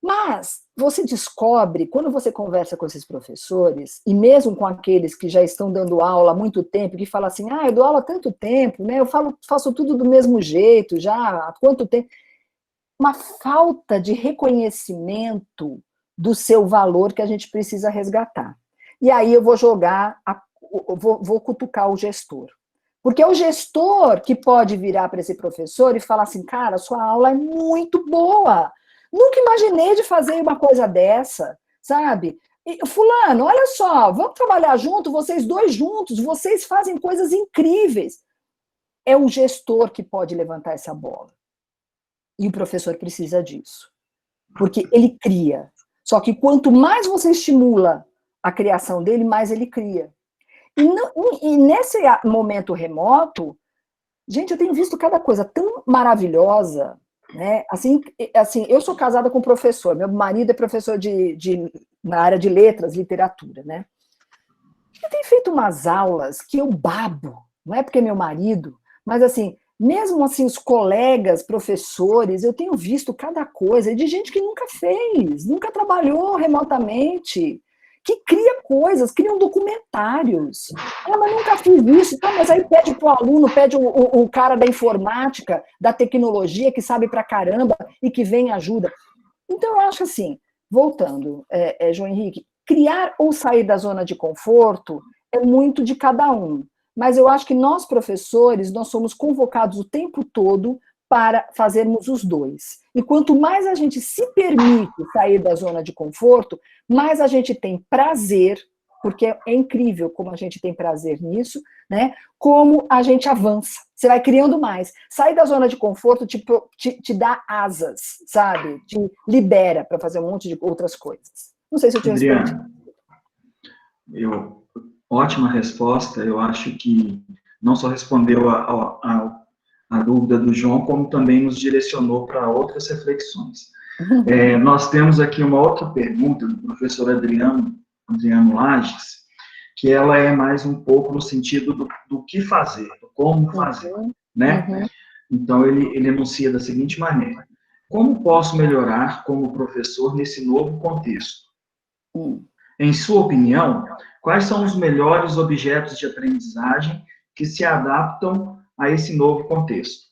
Mas você descobre, quando você conversa com esses professores, e mesmo com aqueles que já estão dando aula há muito tempo, que falam assim, eu dou aula há tanto tempo, né? Eu faço tudo do mesmo jeito, já há quanto tempo? Uma falta de reconhecimento do seu valor que a gente precisa resgatar. E aí eu vou vou cutucar o gestor. Porque é o gestor que pode virar para esse professor e falar assim, cara, sua aula é muito boa. Nunca imaginei de fazer uma coisa dessa, sabe? E, fulano, olha só, vamos trabalhar junto, vocês dois juntos, vocês fazem coisas incríveis. É o gestor que pode levantar essa bola. E o professor precisa disso. Porque ele cria. Só que quanto mais você estimula a criação dele, mais ele cria. E nesse momento remoto, gente, eu tenho visto cada coisa tão maravilhosa, né? Assim, eu sou casada com um professor, meu marido é professor na área de letras, literatura, né? Ele tem feito umas aulas que eu babo, não é porque é meu marido, mas assim, mesmo assim, os colegas, professores, eu tenho visto cada coisa de gente que nunca fez, nunca trabalhou remotamente, que cria coisas, criam documentários. Mas nunca fiz isso. Mas aí pede para o aluno, pede o cara da informática, da tecnologia, que sabe pra caramba e que vem e ajuda. Então, eu acho assim, voltando, João Henrique, criar ou sair da zona de conforto é muito de cada um. Mas eu acho que nós, professores, nós somos convocados o tempo todo para fazermos os dois. E quanto mais a gente se permite sair da zona de conforto, mais a gente tem prazer, porque é incrível como a gente tem prazer nisso, né? Como a gente avança. Você vai criando mais. Sair da zona de conforto te dá asas, sabe? Te libera para fazer um monte de outras coisas. Não sei se eu te respondi. Ótima resposta. Eu acho que não só respondeu a dúvida do João, como também nos direcionou para outras reflexões. Nós temos aqui uma outra pergunta do professor Adriano Lages, que ela é mais um pouco no sentido do que fazer, do como fazer, né? Então, ele enuncia da seguinte maneira: como posso melhorar como professor nesse novo contexto? Em sua opinião, quais são os melhores objetos de aprendizagem que se adaptam a esse novo contexto?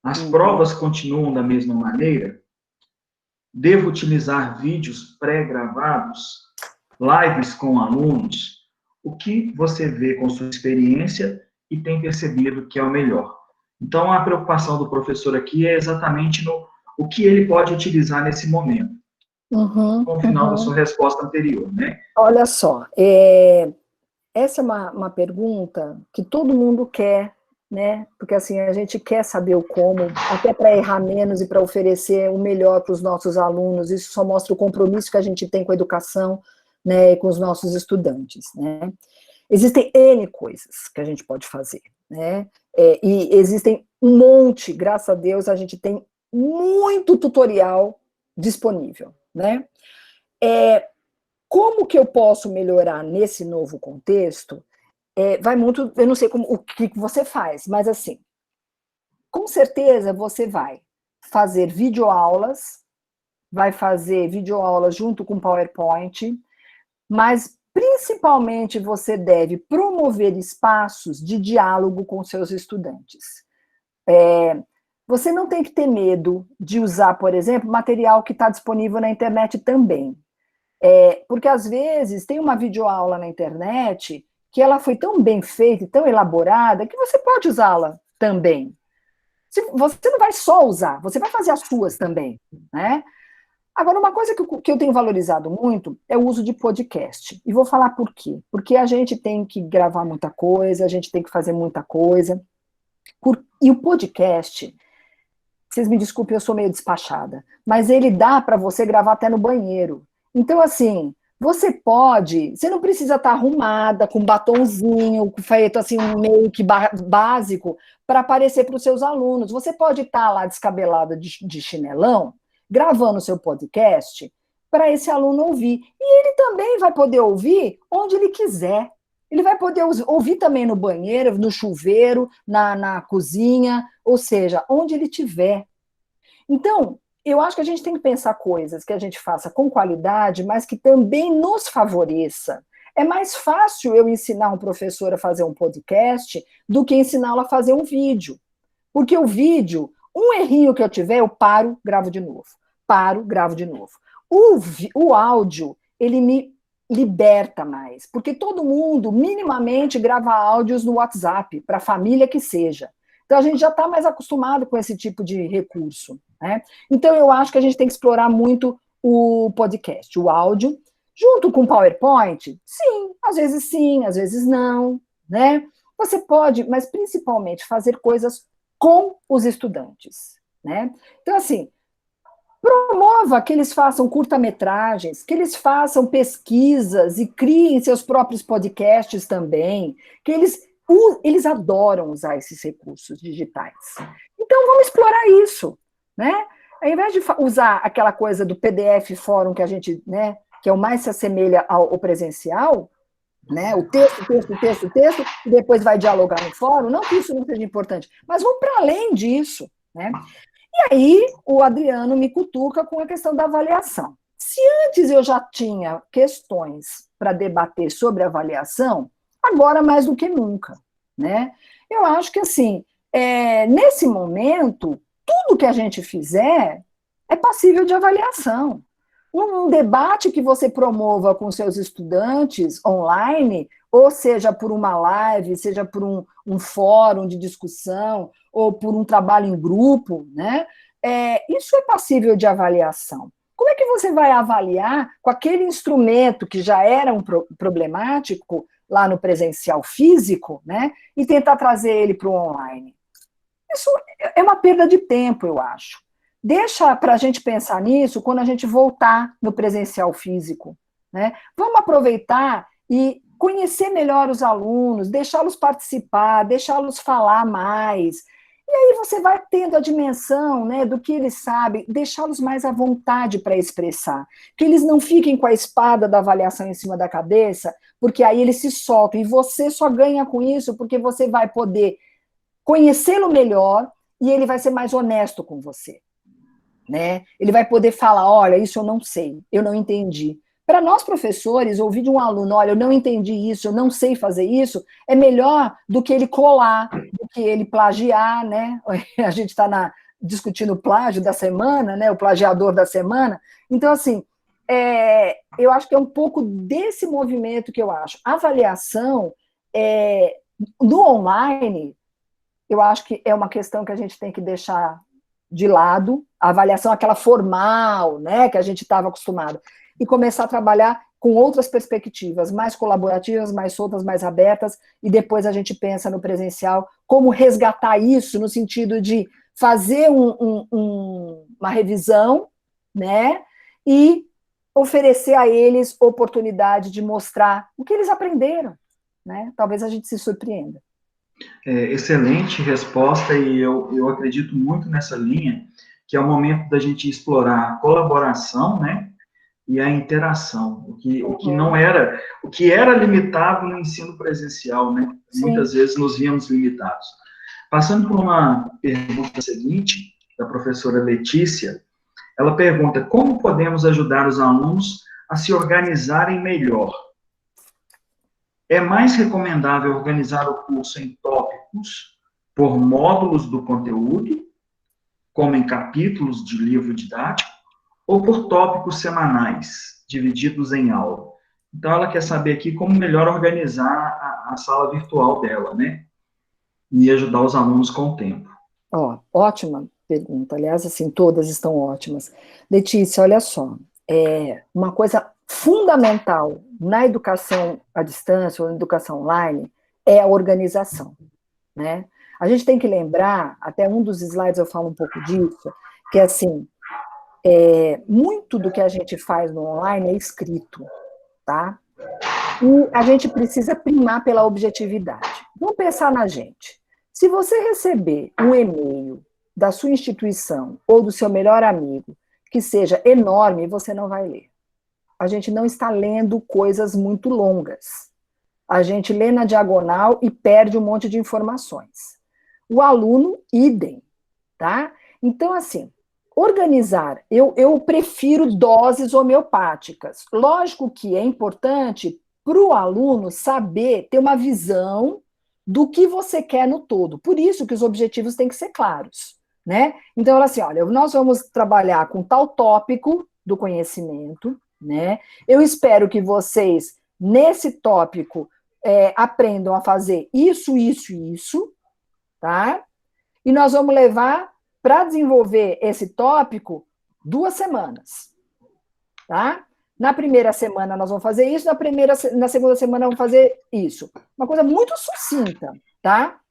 As provas continuam da mesma maneira? Devo utilizar vídeos pré-gravados? Lives com alunos? O que você vê com sua experiência e tem percebido que é o melhor? Então, a preocupação do professor aqui é exatamente o que ele pode utilizar nesse momento. Com o final da sua resposta anterior, né? Olha só, essa é uma pergunta que todo mundo quer, né? Porque assim, a gente quer saber o como, até para errar menos e para oferecer o melhor para os nossos alunos. Isso só mostra o compromisso que a gente tem com a educação, né, e com os nossos estudantes, né? Existem N coisas que a gente pode fazer, né? E existem um monte, graças a Deus, a gente tem muito tutorial disponível, né? Como que eu posso melhorar nesse novo contexto? vai muito, eu não sei o que você faz, mas assim, com certeza você vai fazer videoaulas, junto com PowerPoint, mas principalmente você deve promover espaços de diálogo com seus estudantes. Você não tem que ter medo de usar, por exemplo, material que está disponível na internet também. Porque às vezes tem uma videoaula na internet que ela foi tão bem feita e tão elaborada que você pode usá-la também. Você não vai só usar, você vai fazer as suas também, né? Agora, uma coisa que eu tenho valorizado muito é o uso de podcast. E vou falar por quê. Porque a gente tem que gravar muita coisa, a gente tem que fazer muita coisa. E o podcast, vocês me desculpem, eu sou meio despachada, mas ele dá para você gravar até no banheiro. Então, assim, você não precisa estar arrumada, com batonzinho, feito assim, meio que básico, para aparecer para os seus alunos. Você pode estar lá descabelada de chinelão, gravando o seu podcast, para esse aluno ouvir. E ele também vai poder ouvir onde ele quiser. Ele vai poder ouvir também no banheiro, no chuveiro, na cozinha, ou seja, onde ele estiver. Então, eu acho que a gente tem que pensar coisas que a gente faça com qualidade, mas que também nos favoreça. É mais fácil eu ensinar um professor a fazer um podcast do que ensiná-lo a fazer um vídeo. Porque o vídeo, um errinho que eu tiver, eu paro, gravo de novo. Paro, gravo de novo. O áudio, ele me liberta mais, porque todo mundo minimamente grava áudios no WhatsApp, para a família que seja. Então, a gente já está mais acostumado com esse tipo de recurso, né? Então, eu acho que a gente tem que explorar muito o podcast, o áudio, junto com o PowerPoint, sim, às vezes não, né? Você pode, mas principalmente fazer coisas com os estudantes, né? Então, assim, promova que eles façam curta-metragens, que eles façam pesquisas e criem seus próprios podcasts também, que eles adoram usar esses recursos digitais. Então, vamos explorar isso, né? Ao invés de usar aquela coisa do PDF fórum que a gente, né, que é o mais se assemelha ao presencial, né, o texto, e depois vai dialogar no fórum, não que isso não seja importante, mas vamos para além disso, né? E aí o Adriano me cutuca com a questão da avaliação. Se antes eu já tinha questões para debater sobre avaliação, agora mais do que nunca, né? Eu acho que, assim, nesse momento, tudo que a gente fizer é passível de avaliação. Um debate que você promova com seus estudantes online, ou seja por uma live, seja por um fórum de discussão, ou por um trabalho em grupo, né? Isso é passível de avaliação. Como é que você vai avaliar com aquele instrumento que já era problemático lá no presencial físico, né? E tentar trazer ele para o online? Isso é uma perda de tempo, eu acho. Deixa para a gente pensar nisso quando a gente voltar no presencial físico, né? Vamos aproveitar e conhecer melhor os alunos, deixá-los participar, deixá-los falar mais. E aí você vai tendo a dimensão, né, do que eles sabem, deixá-los mais à vontade para expressar. Que eles não fiquem com a espada da avaliação em cima da cabeça, porque aí eles se soltam. E você só ganha com isso porque você vai poder conhecê-lo melhor e ele vai ser mais honesto com você. Né? Ele vai poder falar, olha, isso eu não sei, eu não entendi. Para nós professores, ouvir de um aluno, olha, eu não entendi isso, eu não sei fazer isso, é melhor do que ele colar, do que ele plagiar, né? A gente está discutindo o plágio da semana, né? O plagiador da semana. Então, assim, eu acho que é um pouco desse movimento que eu acho. A avaliação no online, eu acho que é uma questão que a gente tem que deixar de lado, a avaliação aquela formal, né, que a gente estava acostumado, e começar a trabalhar com outras perspectivas, mais colaborativas, mais soltas, mais abertas, e depois a gente pensa no presencial, como resgatar isso no sentido de fazer uma revisão, né, e oferecer a eles oportunidade de mostrar o que eles aprenderam, né, talvez a gente se surpreenda. Excelente resposta, e eu acredito muito nessa linha, que é o momento da gente explorar a colaboração, né, e a interação, o que não era, o que era limitado no ensino presencial, né? Sim. Muitas vezes nos víamos limitados. Passando por uma pergunta seguinte, da professora Letícia, ela pergunta: como podemos ajudar os alunos a se organizarem melhor? É mais recomendável organizar o curso em tópicos por módulos do conteúdo, como em capítulos de livro didático, ou por tópicos semanais, divididos em aula? Então, ela quer saber aqui como melhor organizar a sala virtual dela, né? E ajudar os alunos com o tempo. Ó, ótima pergunta. Aliás, assim, todas estão ótimas. Letícia, olha só, uma coisa fundamental na educação à distância ou na educação online é a organização, né? A gente tem que lembrar, até um dos slides eu falo um pouco disso, que assim, muito do que a gente faz no online é escrito, tá? E a gente precisa primar pela objetividade. Vamos pensar na gente. Se você receber um e-mail da sua instituição ou do seu melhor amigo que seja enorme, você não vai ler. A gente não está lendo coisas muito longas. A gente lê na diagonal e perde um monte de informações. O aluno, idem, tá? Então, assim, organizar, eu prefiro doses homeopáticas. Lógico que é importante para o aluno saber, ter uma visão do que você quer no todo. Por isso que os objetivos têm que ser claros, né? Então, ela assim, olha, nós vamos trabalhar com tal tópico do conhecimento, né? Eu espero que vocês, nesse tópico, aprendam a fazer isso, isso e isso, tá? E nós vamos levar para desenvolver esse tópico 2 semanas, tá? Na primeira semana nós vamos fazer isso, na segunda semana vamos fazer isso. Uma coisa muito sucinta, tá?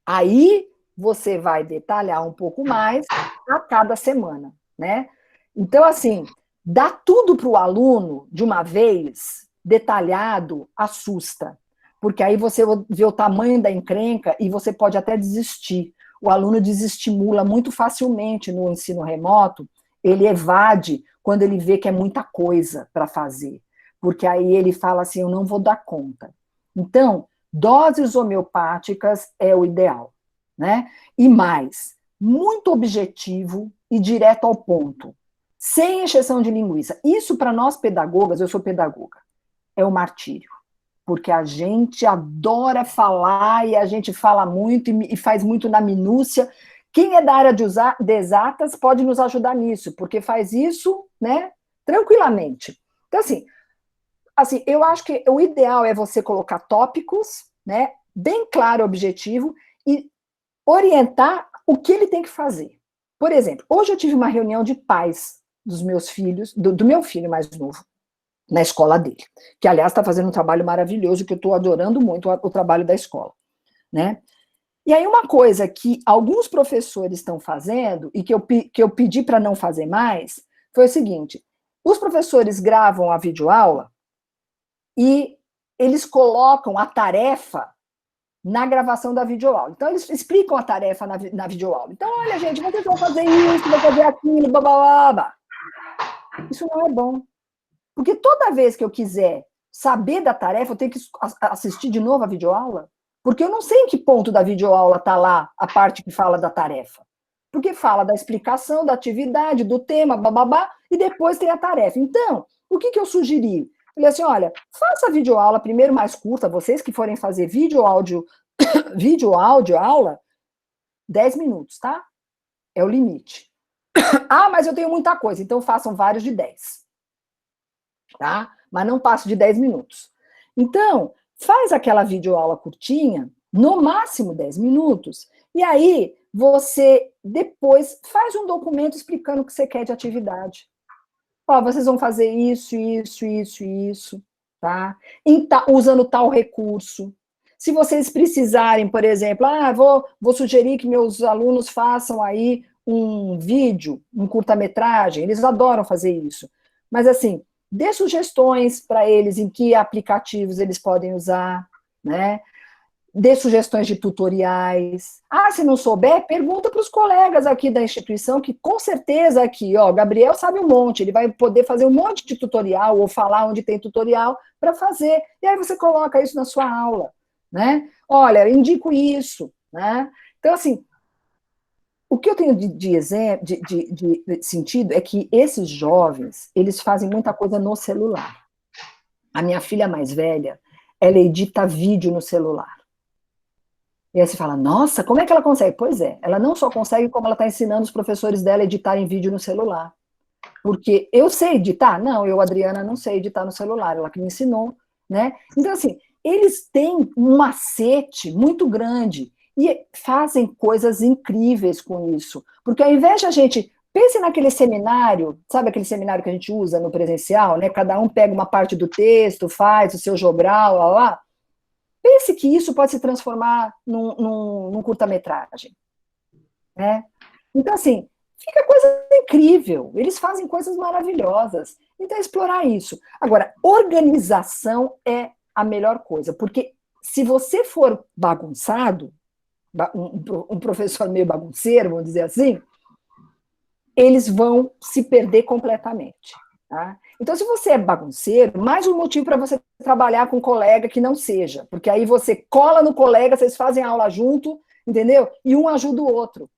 Aí você vai detalhar um pouco mais a cada semana, né? Então, assim, dá tudo para o aluno de uma vez, detalhado, assusta. Porque aí você vê o tamanho da encrenca e você pode até desistir. O aluno desestimula muito facilmente no ensino remoto, ele evade quando ele vê que é muita coisa para fazer, porque aí ele fala assim, eu não vou dar conta. Então, doses homeopáticas é o ideal, né? E mais, muito objetivo e direto ao ponto, sem encheção de linguiça. Isso para nós pedagogas, eu sou pedagoga, é o martírio. Porque a gente adora falar e a gente fala muito e faz muito na minúcia. Quem é da área de exatas pode nos ajudar nisso, porque faz isso, né, tranquilamente. Então, assim, eu acho que o ideal é você colocar tópicos, né, bem claro o objetivo e orientar o que ele tem que fazer. Por exemplo, hoje eu tive uma reunião de pais dos meus filhos, do meu filho mais novo, na escola dele, que, aliás, está fazendo um trabalho maravilhoso, que eu estou adorando muito o trabalho da escola, né? E aí uma coisa que alguns professores estão fazendo, e que eu pedi para não fazer mais, foi o seguinte: os professores gravam a videoaula e eles colocam a tarefa na gravação da videoaula. Então, eles explicam a tarefa na videoaula. Então, olha, gente, vocês vão fazer isso, vão fazer aquilo, blá, blá, blá, blá. Isso não é bom. Porque toda vez que eu quiser saber da tarefa, eu tenho que assistir de novo a videoaula, porque eu não sei em que ponto da videoaula está lá a parte que fala da tarefa. Porque fala da explicação, da atividade, do tema, bababá, e depois tem a tarefa. Então, o que eu sugeri? Falei assim, olha, faça a videoaula primeiro mais curta, vocês que forem fazer vídeo, áudio aula, 10 minutos, tá? É o limite. Ah, mas eu tenho muita coisa, então façam vários de 10. Tá? Mas não passo de 10 minutos. Então, faz aquela videoaula curtinha, no máximo 10 minutos, e aí você depois faz um documento explicando o que você quer de atividade. Ó, vocês vão fazer isso, isso, isso, isso, tá? Usando tal recurso. Se vocês precisarem, por exemplo, vou sugerir que meus alunos façam aí um vídeo, um curta-metragem, eles adoram fazer isso. Mas assim, dê sugestões para eles em que aplicativos eles podem usar, né? dê sugestões de tutoriais. Ah, se não souber, pergunta para os colegas aqui da instituição, que com certeza aqui, ó, Gabriel sabe um monte, ele vai poder fazer um monte de tutorial, ou falar onde tem tutorial para fazer. E aí você coloca isso na sua aula, né? Olha, eu indico isso, né? Então, assim, o que eu tenho de sentido é que esses jovens, eles fazem muita coisa no celular. A minha filha mais velha, ela edita vídeo no celular. E aí você fala, nossa, como é que ela consegue? Pois é, ela não só consegue, como ela está ensinando os professores dela a editarem vídeo no celular. Porque eu sei editar? Não, eu, Adriana, não sei editar no celular, ela que me ensinou, né? Então, assim, eles têm um macete muito grande e fazem coisas incríveis com isso. Porque ao invés de a gente... Pense naquele seminário, sabe aquele seminário que a gente usa no presencial, né? Cada um pega uma parte do texto, faz o seu jogral, lá. Pense que isso pode se transformar num curta-metragem, né? Então, assim, fica coisa incrível. Eles fazem coisas maravilhosas. Então, explorar isso. Agora, organização é a melhor coisa, porque se você for bagunçado, um professor meio bagunceiro, vamos dizer assim, eles vão se perder completamente. Tá? Então, se você é bagunceiro, mais um motivo para você trabalhar com um colega que não seja, porque aí você cola no colega, vocês fazem a aula junto, entendeu? E um ajuda o outro.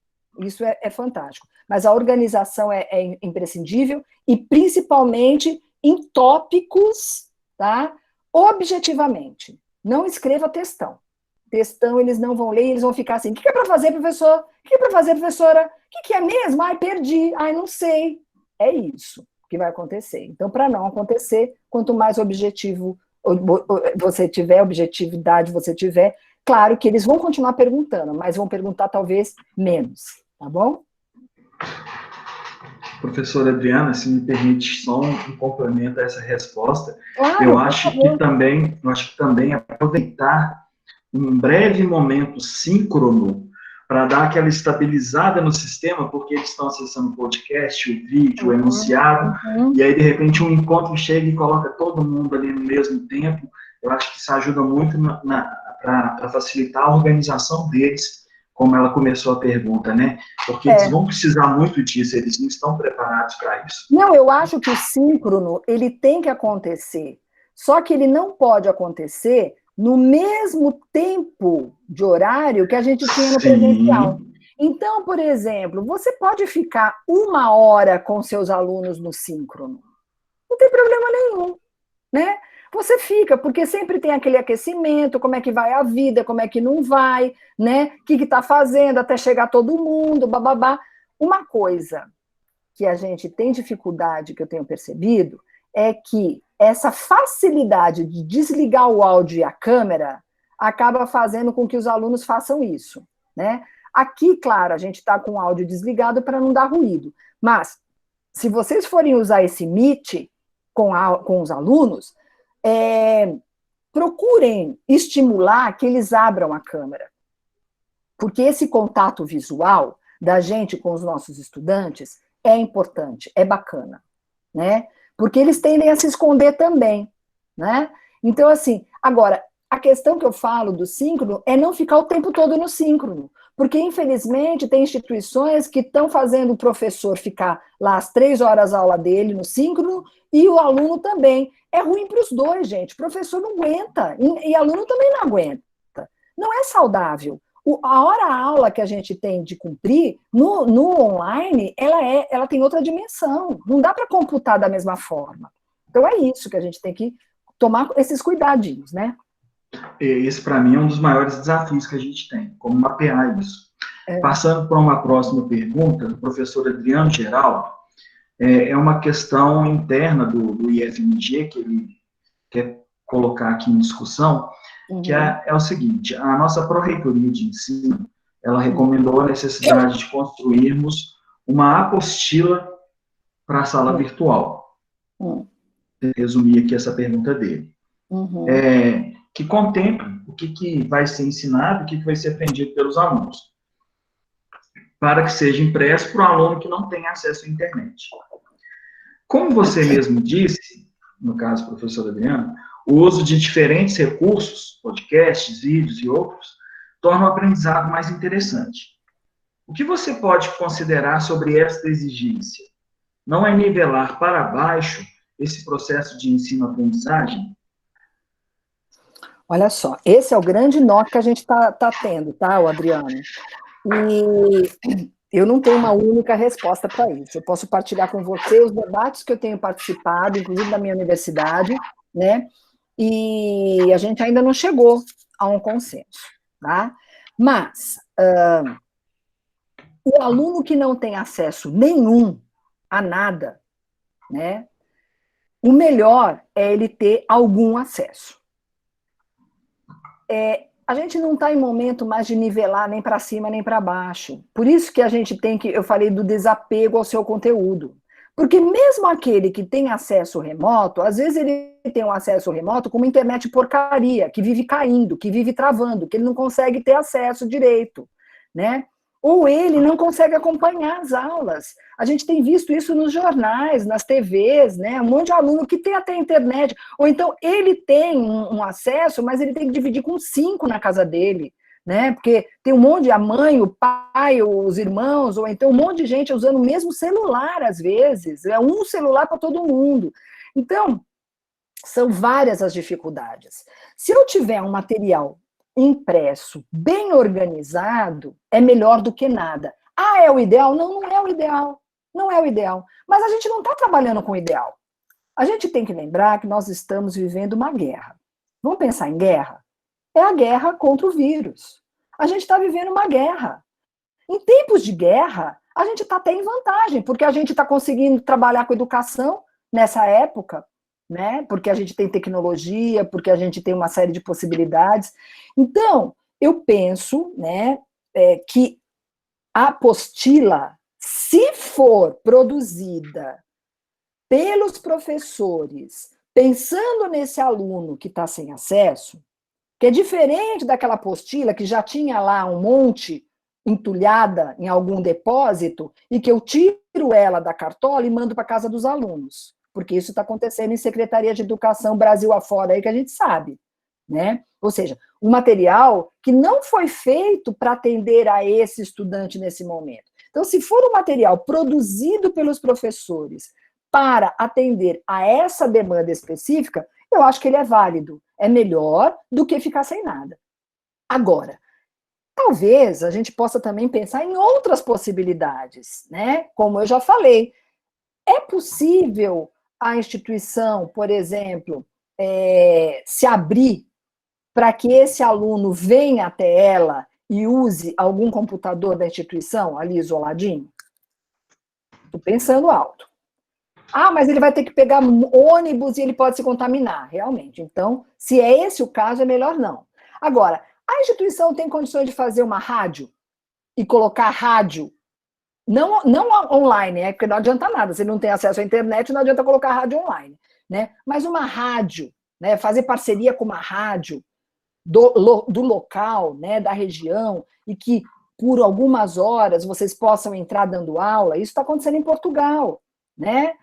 Isso é fantástico. Mas a organização é imprescindível, e principalmente em tópicos, tá? Objetivamente. Não escreva textão. Textão eles não vão ler, eles vão ficar assim, o que é para fazer, professor? O que é para fazer, professora? O que é mesmo? Ai, perdi. Ai, não sei. É isso que vai acontecer. Então, para não acontecer, quanto mais objetivo você tiver, objetividade você tiver, claro que eles vão continuar perguntando, mas vão perguntar talvez menos, tá bom? Professora Adriana, se me permite só um complemento a essa resposta, Claro, eu acho que também aproveitar um breve momento síncrono para dar aquela estabilizada no sistema, porque eles estão acessando o podcast, o vídeo, o enunciado, e aí, de repente, um encontro chega e coloca todo mundo ali no mesmo tempo. Eu acho que isso ajuda muito para facilitar a organização deles, como ela começou a pergunta, né? Porque eles vão precisar muito disso, eles não estão preparados para isso. Não, eu acho que o síncrono, ele tem que acontecer, só que ele não pode acontecer no mesmo tempo de horário que a gente tinha no presencial. Então, por exemplo, você pode ficar 1 hora com seus alunos no síncrono. Não tem problema nenhum, né? Você fica, porque sempre tem aquele aquecimento, como é que vai a vida, como é que não vai, né? O que está fazendo até chegar todo mundo, bababá. Uma coisa que a gente tem dificuldade, que eu tenho percebido, é que essa facilidade de desligar o áudio e a câmera acaba fazendo com que os alunos façam isso, né? Aqui, claro, a gente está com o áudio desligado para não dar ruído, mas se vocês forem usar esse Meet com os alunos, procurem estimular que eles abram a câmera, porque esse contato visual da gente com os nossos estudantes é importante, é bacana, né? Porque eles tendem a se esconder também, né? Então, assim, agora, a questão que eu falo do síncrono é não ficar o tempo todo no síncrono, porque, infelizmente, tem instituições que estão fazendo o professor ficar lá às 3 horas a aula dele no síncrono e o aluno também. É ruim para os dois, gente. O professor não aguenta e aluno também não aguenta. Não é saudável. A hora-aula que a gente tem de cumprir, no online, ela tem outra dimensão. Não dá para computar da mesma forma. Então, é isso que a gente tem que tomar esses cuidadinhos, né? Esse, para mim, é um dos maiores desafios que a gente tem, como mapear isso. Passando para uma próxima pergunta, do professor Adriano Geraldo, é uma questão interna do IFMG, que ele quer colocar aqui em discussão, que é o seguinte: a nossa Pró-Reitoria de Ensino, ela recomendou a necessidade de construirmos uma apostila para a sala virtual. Resumir aqui essa pergunta dele. Que contemple o que vai ser ensinado, o que vai ser aprendido pelos alunos, para que seja impresso para o aluno que não tem acesso à internet. Como você mesmo disse, no caso, professor Adriano, O uso de diferentes recursos, podcasts, vídeos e outros, torna o aprendizado mais interessante. O que você pode considerar sobre esta exigência? Não é nivelar para baixo esse processo de ensino-aprendizagem? Olha só, esse é o grande nó que a gente está tendo, tá, Adriano? E eu não tenho uma única resposta para isso. Eu posso partilhar com você os debates que eu tenho participado, inclusive da minha universidade, né? E a gente ainda não chegou a um consenso, tá? Mas o aluno que não tem acesso nenhum a nada, né? O melhor é ele ter algum acesso. A gente não está em momento mais de nivelar nem para cima nem para baixo. Por isso que a gente tem que, eu falei do desapego ao seu conteúdo. Porque mesmo aquele que tem acesso remoto, às vezes ele tem um acesso remoto com uma internet porcaria, que vive caindo, que vive travando, que ele não consegue ter acesso direito, né? Ou ele não consegue acompanhar as aulas. A gente tem visto isso nos jornais, nas TVs, né? Um monte de aluno que tem até internet. Ou então ele tem um acesso, mas ele tem que dividir com 5 na casa dele, né? Porque tem um monte de a mãe, o pai, os irmãos, ou então um monte de gente usando o mesmo celular às vezes. É um celular para todo mundo. Então, são várias as dificuldades. Se eu tiver um material impresso, bem organizado, é melhor do que nada. Ah, é o ideal? Não, não é o ideal. Não é o ideal. Mas a gente não está trabalhando com o ideal. A gente tem que lembrar que nós estamos vivendo uma guerra. Vamos pensar em guerra? É a guerra contra o vírus. A gente está vivendo uma guerra. Em tempos de guerra, a gente está até em vantagem, porque a gente está conseguindo trabalhar com educação nessa época, né? Porque a gente tem tecnologia, porque a gente tem uma série de possibilidades. Então, eu penso, né, que a apostila, se for produzida pelos professores, pensando nesse aluno que está sem acesso, que é diferente daquela apostila que já tinha lá um monte entulhada em algum depósito e que eu tiro ela da cartola e mando para casa dos alunos. Porque isso está acontecendo em Secretaria de Educação Brasil afora, aí que a gente sabe, né? Ou seja, um material que não foi feito para atender a esse estudante nesse momento. Então, se for um material produzido pelos professores para atender a essa demanda específica, eu acho que ele é válido. É melhor do que ficar sem nada. Agora, talvez a gente possa também pensar em outras possibilidades, né? Como eu já falei, é possível a instituição, por exemplo, se abrir para que esse aluno venha até ela e use algum computador da instituição ali isoladinho? Estou pensando alto. Ah, mas ele vai ter que pegar ônibus e ele pode se contaminar, realmente. Então, se é esse o caso, é melhor não. Agora, a instituição tem condições de fazer uma rádio e colocar rádio, não online, porque não adianta nada, se não tem acesso à internet, não adianta colocar rádio online, né? Mas uma rádio, né? Fazer parceria com uma rádio do local, né? Da região, e que por algumas horas vocês possam entrar dando aula, isso está acontecendo em Portugal, né?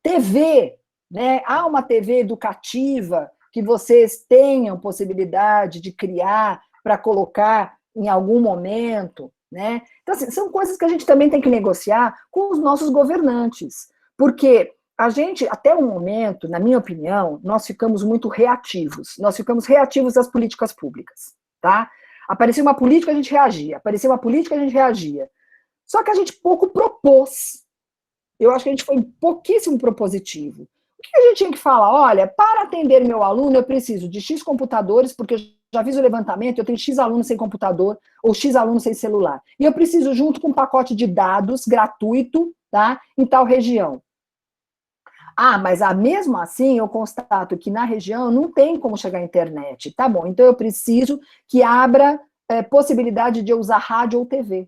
TV, né? Há uma TV educativa que vocês tenham possibilidade de criar para colocar em algum momento, né? Então, assim, são coisas que a gente também tem que negociar com os nossos governantes, porque a gente, até o momento, na minha opinião, nós ficamos muito reativos, nós ficamos reativos às políticas públicas, tá? Aparecia uma política, a gente reagia, aparecia uma política, a gente reagia. Só que a gente pouco propôs. Eu acho que a gente foi pouquíssimo propositivo. O que a gente tinha que falar? Olha, para atender meu aluno, eu preciso de X computadores, porque eu já fiz o levantamento, eu tenho X alunos sem computador, ou X alunos sem celular. E eu preciso junto com um pacote de dados gratuito, tá, em tal região. Ah, mas mesmo assim eu constato que na região não tem como chegar à internet. Tá bom, então eu preciso que abra possibilidade de eu usar rádio ou TV.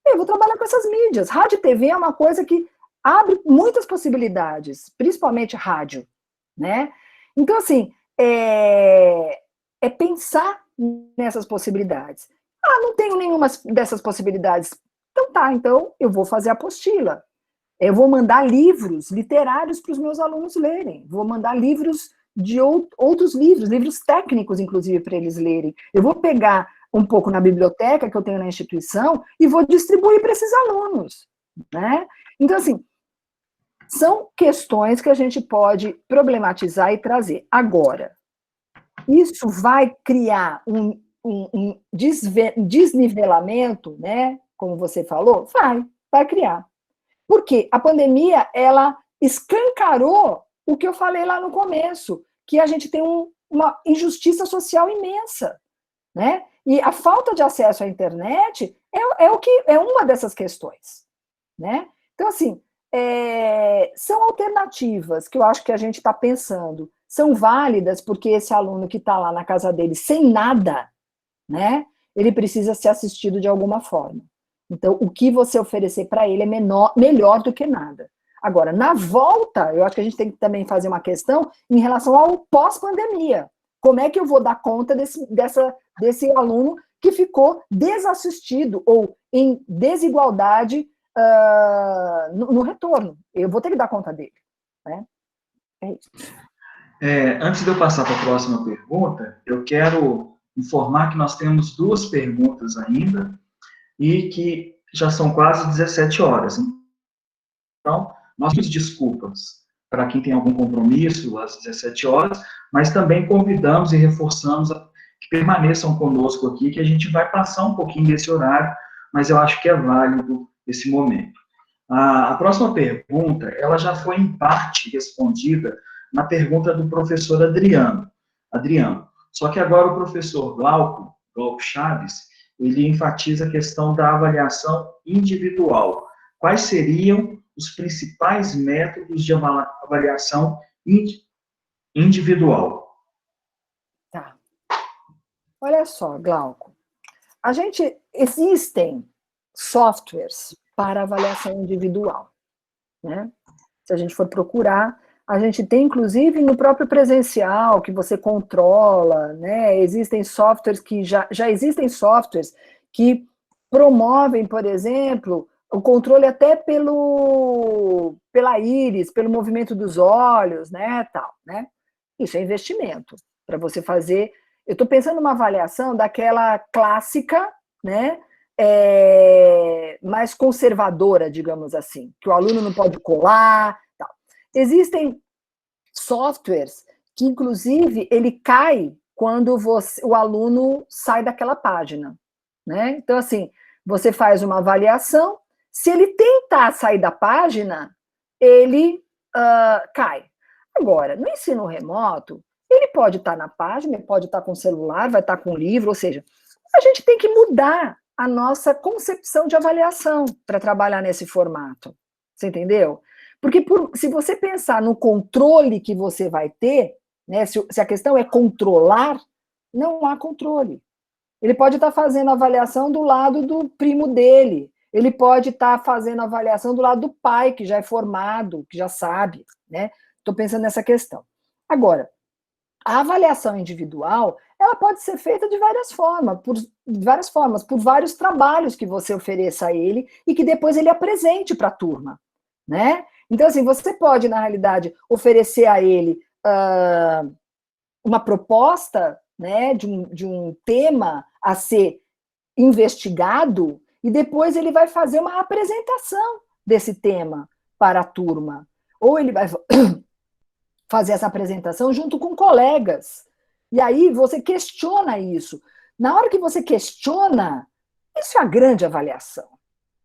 Eu vou trabalhar com essas mídias. Rádio e TV é uma coisa que abre muitas possibilidades, principalmente rádio, né? Então, assim, é pensar nessas possibilidades. Ah, não tenho nenhuma dessas possibilidades. Então tá, então eu vou fazer a apostila. Eu vou mandar livros literários para os meus alunos lerem. Vou mandar livros de outros livros técnicos, inclusive, para eles lerem. Eu vou pegar um pouco na biblioteca que eu tenho na instituição e vou distribuir para esses alunos, né? Então, assim, são questões que a gente pode problematizar e trazer. Agora, isso vai criar um desnivelamento, né? Como você falou, vai criar. Porque a pandemia, ela escancarou o que eu falei lá no começo, que a gente tem uma injustiça social imensa, né? E a falta de acesso à internet é uma dessas questões, né? Então, assim, são alternativas que eu acho que a gente está pensando, são válidas porque esse aluno que está lá na casa dele sem nada, né? Ele precisa ser assistido de alguma forma. Então, o que você oferecer para ele é melhor do que nada. Agora, na volta, eu acho que a gente tem que também fazer uma questão em relação ao pós-pandemia. Como é que eu vou dar conta desse aluno que ficou desassistido ou em desigualdade no retorno? Eu vou ter que dar conta dele, né? É isso. Antes de eu passar para a próxima pergunta, eu quero informar que nós temos 2 perguntas ainda e que já são quase 17 horas. Então, nós pedimos desculpas para quem tem algum compromisso às 17 horas, mas também convidamos e reforçamos que permaneçam conosco aqui, que a gente vai passar um pouquinho desse horário, mas eu acho que é válido esse momento. A próxima pergunta, ela já foi em parte respondida na pergunta do professor Adriano. Só que agora o professor Glauco Chaves, ele enfatiza a questão da avaliação individual. Quais seriam os principais métodos de avaliação individual? Tá. Olha só, Glauco. Existem softwares para avaliação individual, né? Se a gente for procurar, a gente tem, inclusive, no próprio presencial, que você controla, né? Existem softwares que já existem softwares que promovem, por exemplo, o controle até pela íris, pelo movimento dos olhos, né, tal, né? Isso é investimento para você fazer. Eu estou pensando numa avaliação daquela clássica, né, mais conservadora, digamos assim, que o aluno não pode colar, tal. Existem softwares que, inclusive, ele cai quando o aluno sai daquela página, né? Então, assim, você faz uma avaliação, se ele tentar sair da página, ele cai. Agora, no ensino remoto, ele pode estar na página, ele pode estar com o celular, vai estar com o livro, ou seja, a gente tem que mudar a nossa concepção de avaliação para trabalhar nesse formato. Você entendeu? Porque se você pensar no controle que você vai ter, né, se a questão é controlar, não há controle. Ele pode estar fazendo avaliação do lado do primo dele, ele pode estar fazendo avaliação do lado do pai, que já é formado, que já sabe, né? Estou pensando nessa questão. Agora, a avaliação individual, ela pode ser feita de várias formas, por vários trabalhos que você ofereça a ele e que depois ele apresente para a turma, né? Então, assim, você pode, na realidade, oferecer a ele uma proposta, né, de um tema a ser investigado e depois ele vai fazer uma apresentação desse tema para a turma. Ou ele vai fazer essa apresentação junto com colegas. E aí você questiona isso. Na hora que você questiona, isso é a grande avaliação.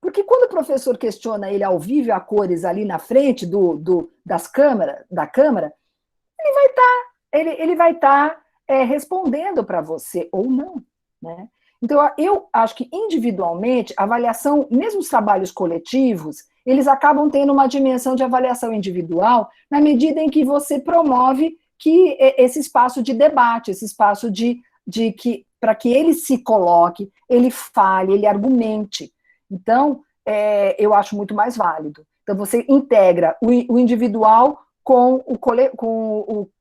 Porque quando o professor questiona ele ao vivo, a cores, ali na frente da câmera, ele vai estar respondendo para você, ou não, né? Então, eu acho que, individualmente, a avaliação, mesmo os trabalhos coletivos, eles acabam tendo uma dimensão de avaliação individual na medida em que você promove esse espaço de debate, esse espaço para que ele se coloque, ele fale, ele argumente. Então, eu acho muito mais válido. Então, você integra o individual com o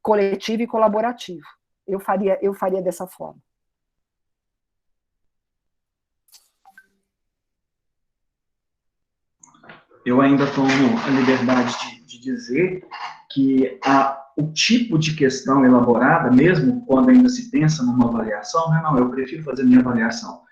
coletivo e colaborativo. Eu faria dessa forma. Eu ainda tomo a liberdade de dizer que o tipo de questão elaborada, mesmo quando ainda se pensa numa avaliação, não, eu prefiro fazer minha avaliação,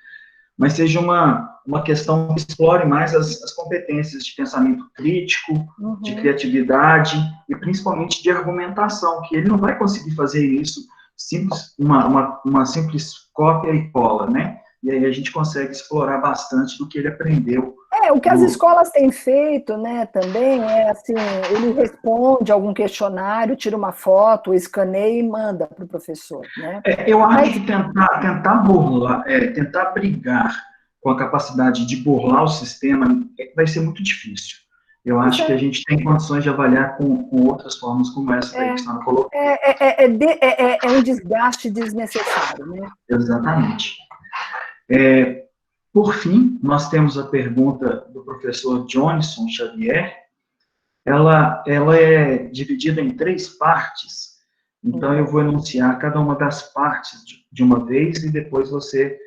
mas seja uma questão que explore mais as competências de pensamento crítico, de criatividade e principalmente de argumentação, que ele não vai conseguir fazer isso simples, uma simples cópia e cola, né? E aí a gente consegue explorar bastante do que ele aprendeu. O que as escolas têm feito, né, também é assim, ele responde algum questionário, tira uma foto, escaneia e manda para o professor, né? Eu acho que tentar burlar, tentar brigar com a capacidade de burlar o sistema vai ser muito difícil. Eu acho que a gente tem condições de avaliar com outras formas como essa que a Sara colocou. É um desgaste desnecessário, né? Exatamente. Por fim, nós temos a pergunta do professor Johnson Xavier. Ela é dividida em 3 partes, então eu vou enunciar cada uma das partes de uma vez e depois você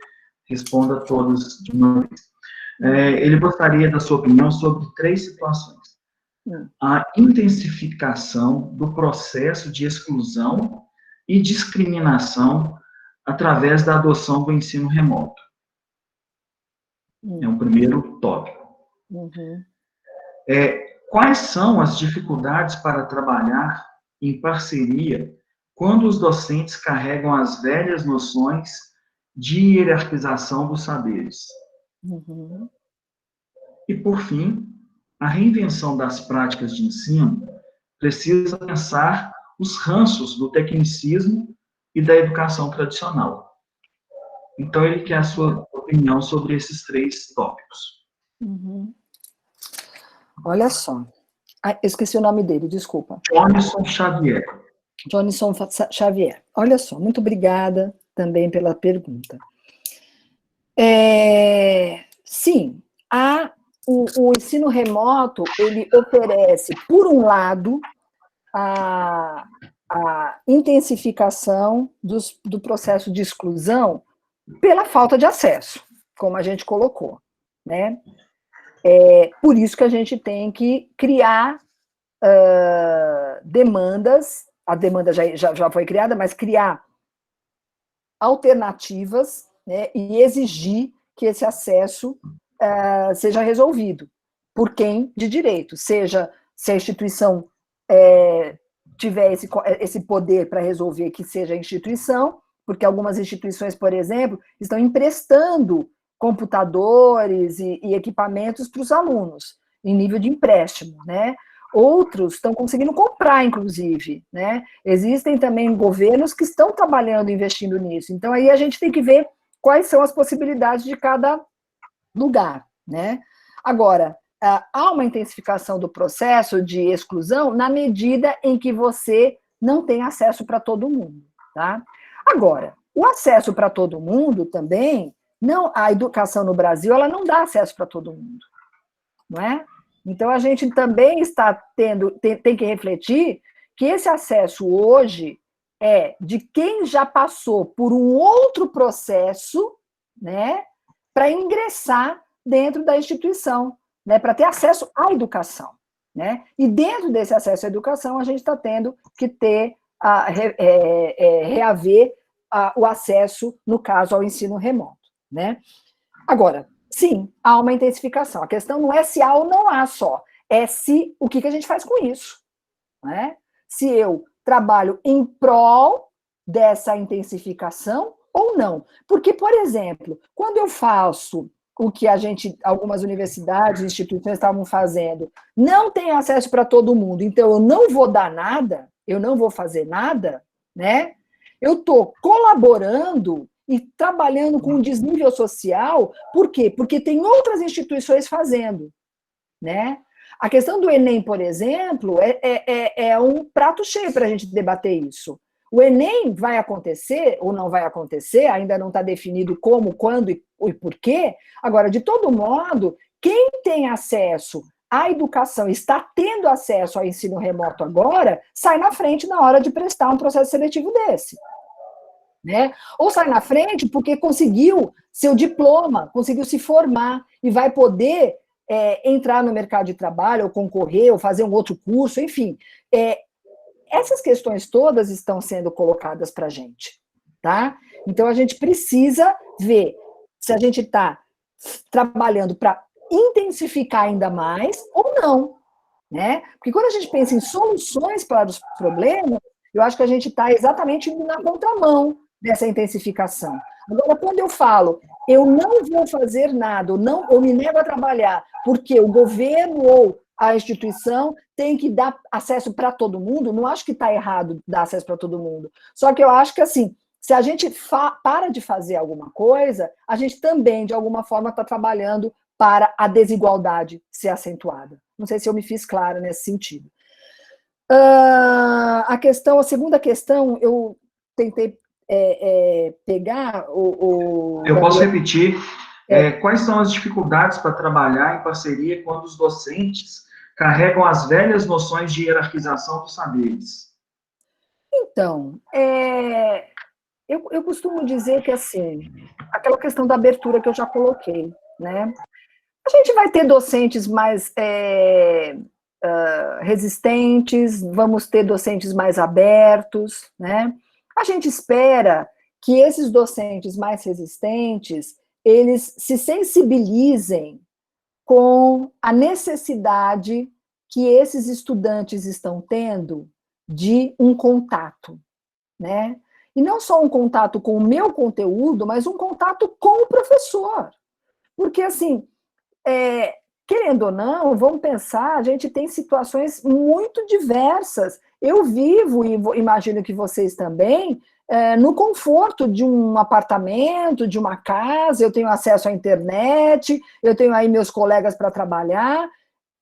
responda todas de uma vez. Ele gostaria da sua opinião sobre 3 situações. A intensificação do processo de exclusão e discriminação através da adoção do ensino remoto. É o primeiro tópico. Quais são as dificuldades para trabalhar em parceria quando os docentes carregam as velhas noções de hierarquização dos saberes? E, por fim, a reinvenção das práticas de ensino precisa pensar os ranços do tecnicismo e da educação tradicional. Então, ele quer a sua opinião sobre esses 3 tópicos. Olha só. Eu esqueci o nome dele, desculpa. Johnson Xavier. Johnson Xavier. Olha só, muito obrigada também pela pergunta. Sim, o ensino remoto, ele oferece, por um lado, a intensificação do processo de exclusão pela falta de acesso, como a gente colocou, né? Por isso que a gente tem que criar demandas, a demanda já foi criada, mas criar alternativas, né, e exigir que esse acesso seja resolvido por quem de direito, seja se a instituição tiver esse poder para resolver, que seja a instituição, porque algumas instituições, por exemplo, estão emprestando computadores e equipamentos para os alunos, em nível de empréstimo, né? Outros estão conseguindo comprar, inclusive, né? Existem também governos que estão trabalhando, investindo nisso. Então, aí a gente tem que ver quais são as possibilidades de cada lugar, né? Agora, há uma intensificação do processo de exclusão na medida em que você não tem acesso para todo mundo, tá? Agora, o acesso para todo mundo também, a educação no Brasil, ela não dá acesso para todo mundo, não é? Então, a gente também tem que refletir que esse acesso hoje é de quem já passou por um outro processo, né, para ingressar dentro da instituição, né, para ter acesso à educação, né? E dentro desse acesso à educação, a gente está tendo que reaver o acesso, no caso, ao ensino remoto, né? Agora, sim, há uma intensificação. A questão não é se há ou não há só, é o que a gente faz com isso, né? Se eu trabalho em prol dessa intensificação ou não. Porque, por exemplo, quando eu faço o que algumas universidades, instituições estavam fazendo, não tem acesso para todo mundo, então eu não vou dar nada, eu não vou fazer nada, né? Eu estou colaborando e trabalhando com um desnível social, por quê? Porque tem outras instituições fazendo, né? A questão do Enem, por exemplo, é um prato cheio para a gente debater isso. O Enem vai acontecer ou não vai acontecer, ainda não está definido como, quando e por quê. Agora, de todo modo, quem tem acesso à educação, está tendo acesso ao ensino remoto agora, sai na frente na hora de prestar um processo seletivo desse, né? Ou sai na frente porque conseguiu seu diploma, conseguiu se formar e vai poder entrar no mercado de trabalho, ou concorrer, ou fazer um outro curso, enfim. essas questões todas estão sendo colocadas para a gente, tá? Então, a gente precisa ver se a gente está trabalhando para intensificar ainda mais ou não, né? Porque quando a gente pensa em soluções para os problemas, eu acho que a gente está exatamente indo na contramão dessa intensificação. Agora, quando eu falo, eu não vou fazer nada, ou me nego a trabalhar, porque o governo ou a instituição tem que dar acesso para todo mundo, não acho que está errado dar acesso para todo mundo. Só que eu acho que, assim, se a gente para de fazer alguma coisa, a gente também, de alguma forma, está trabalhando para a desigualdade ser acentuada. Não sei se eu me fiz clara nesse sentido. A segunda questão, eu tentei pegar Eu posso repetir. Quais são as dificuldades para trabalhar em parceria quando os docentes carregam as velhas noções de hierarquização dos saberes? Então, eu costumo dizer que, assim, aquela questão da abertura que eu já coloquei, né? A gente vai ter docentes mais resistentes, vamos ter docentes mais abertos, né? A gente espera que esses docentes mais resistentes, eles se sensibilizem com a necessidade que esses estudantes estão tendo de um contato, né? E não só um contato com o meu conteúdo, mas um contato com o professor. Porque, assim, querendo ou não, vamos pensar, a gente tem situações muito diversas. Eu vivo, e imagino que vocês também, no conforto de um apartamento, de uma casa, eu tenho acesso à internet, eu tenho aí meus colegas para trabalhar.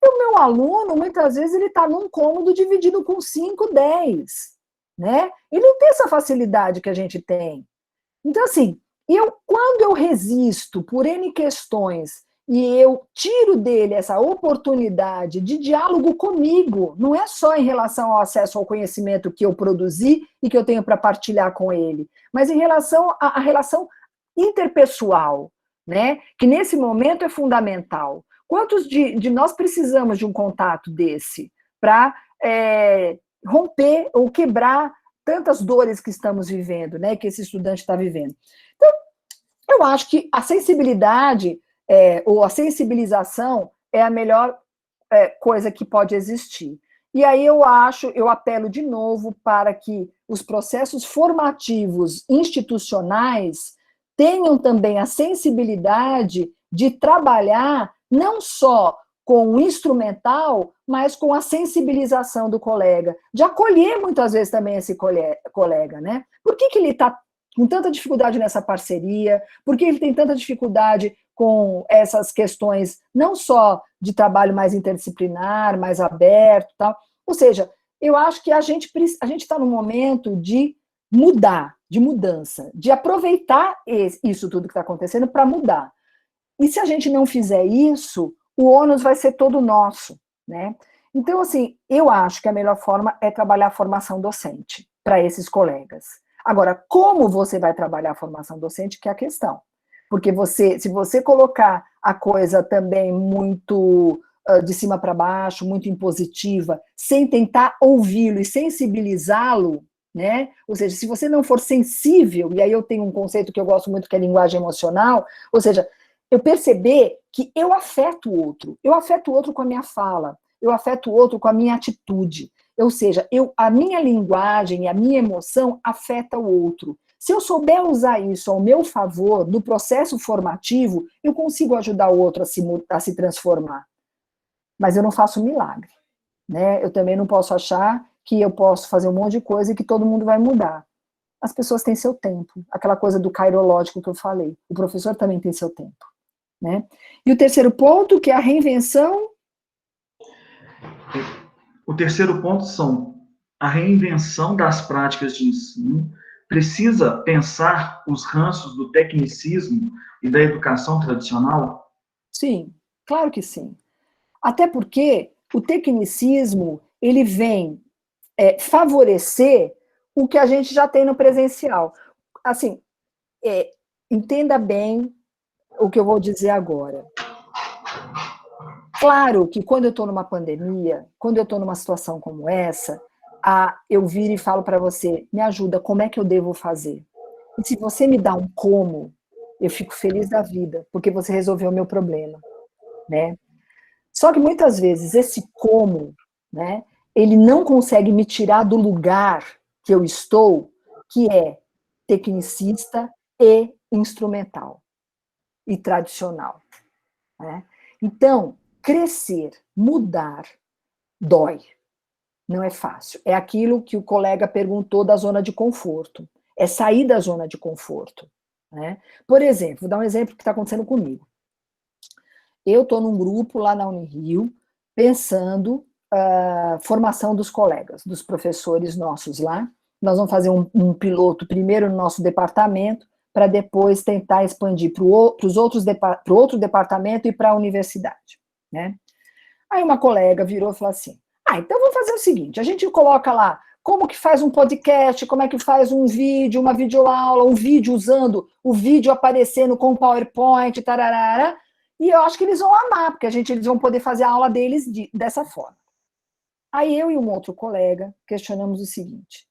E o meu aluno, muitas vezes, ele está num cômodo dividido com 5, 10, né? Ele não tem essa facilidade que a gente tem. Então, assim, quando eu resisto por N questões e eu tiro dele essa oportunidade de diálogo comigo, não é só em relação ao acesso ao conhecimento que eu produzi e que eu tenho para partilhar com ele, mas em relação à relação interpessoal, né? Que nesse momento é fundamental. Quantos de nós precisamos de um contato desse para romper ou quebrar tantas dores que estamos vivendo, né? Que esse estudante está vivendo. Então, eu acho que a sensibilidade ou a sensibilização é a melhor coisa que pode existir. E aí eu apelo de novo para que os processos formativos institucionais tenham também a sensibilidade de trabalhar não só com o instrumental, mas com a sensibilização do colega, de acolher muitas vezes também esse colega, né? Por que ele está com tanta dificuldade nessa parceria? Por que ele tem tanta dificuldade com essas questões, não só de trabalho mais interdisciplinar, mais aberto, tal? Ou seja, eu acho que a gente está num momento de mudar, de mudança, de aproveitar isso tudo que está acontecendo para mudar. E se a gente não fizer isso, o ônus vai ser todo nosso, né? Então, assim, eu acho que a melhor forma é trabalhar a formação docente para esses colegas. Agora, como você vai trabalhar a formação docente, que é a questão. Porque se você colocar a coisa também muito de cima para baixo, muito impositiva, sem tentar ouvi-lo e sensibilizá-lo, né? Ou seja, se você não for sensível, e aí eu tenho um conceito que eu gosto muito, que é a linguagem emocional, ou seja, eu perceber que eu afeto o outro com a minha fala, eu afeto o outro com a minha atitude, ou seja, a minha linguagem e a minha emoção afeta o outro. Se eu souber usar isso ao meu favor, no processo formativo, eu consigo ajudar o outro a se transformar. Mas eu não faço milagre, né? Eu também não posso achar que eu posso fazer um monte de coisa e que todo mundo vai mudar. As pessoas têm seu tempo, aquela coisa do cairológico que eu falei. O professor também tem seu tempo, né? E o terceiro ponto, que é a reinvenção. O terceiro ponto são a reinvenção das práticas de ensino. Precisa pensar os ranços do tecnicismo e da educação tradicional? Sim, claro que sim. Até porque o tecnicismo, ele vem favorecer o que a gente já tem no presencial. Assim, entenda bem o que eu vou dizer agora. Claro que quando eu estou numa pandemia, quando eu estou numa situação como essa, eu viro e falo para você, me ajuda, como é que eu devo fazer? E se você me dá um como, eu fico feliz da vida, porque você resolveu o meu problema, né? Só que muitas vezes esse como, né, ele não consegue me tirar do lugar que eu estou, que é tecnicista e instrumental e tradicional, né? Então, crescer, mudar, dói. Não é fácil. É aquilo que o colega perguntou da zona de conforto. É sair da zona de conforto, né? Por exemplo, vou dar um exemplo que está acontecendo comigo. Eu estou num grupo lá na Unirio, pensando formação dos colegas, dos professores nossos lá. Nós vamos fazer um piloto primeiro no nosso departamento, para depois tentar expandir para o outro departamento e para a universidade, né? Aí uma colega virou e falou assim, então vamos fazer o seguinte, a gente coloca lá como que faz um podcast, como é que faz um vídeo, uma videoaula, um vídeo usando o vídeo aparecendo com PowerPoint, tararara, e eu acho que eles vão amar, porque eles vão poder fazer a aula deles dessa forma. Aí eu e um outro colega questionamos o seguinte,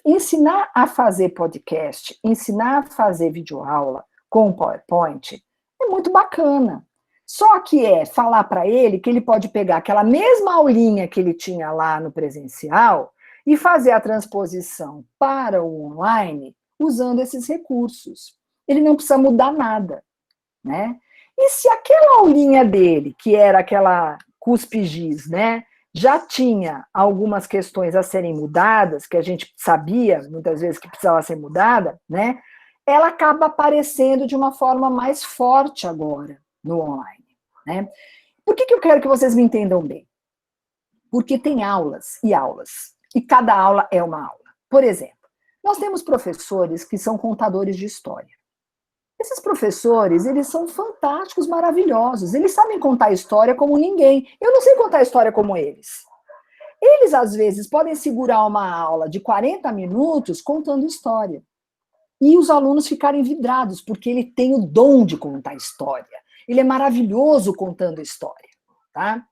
ensinar a fazer podcast, ensinar a fazer videoaula com PowerPoint é muito bacana. Só que falar para ele que ele pode pegar aquela mesma aulinha que ele tinha lá no presencial e fazer a transposição para o online usando esses recursos. Ele não precisa mudar nada, né? E se aquela aulinha dele, que era aquela cuspe-giz, né, já tinha algumas questões a serem mudadas, que a gente sabia, muitas vezes, que precisava ser mudada, né? Ela acaba aparecendo de uma forma mais forte agora, no online, né? Por que eu quero que vocês me entendam bem? Porque tem aulas, e cada aula é uma aula. Por exemplo, nós temos professores que são contadores de história. Esses professores, eles são fantásticos, maravilhosos. Eles sabem contar história como ninguém. Eu não sei contar história como eles. Eles, às vezes, podem segurar uma aula de 40 minutos contando história. E os alunos ficarem vidrados, porque ele tem o dom de contar história. Ele é maravilhoso contando história, tá?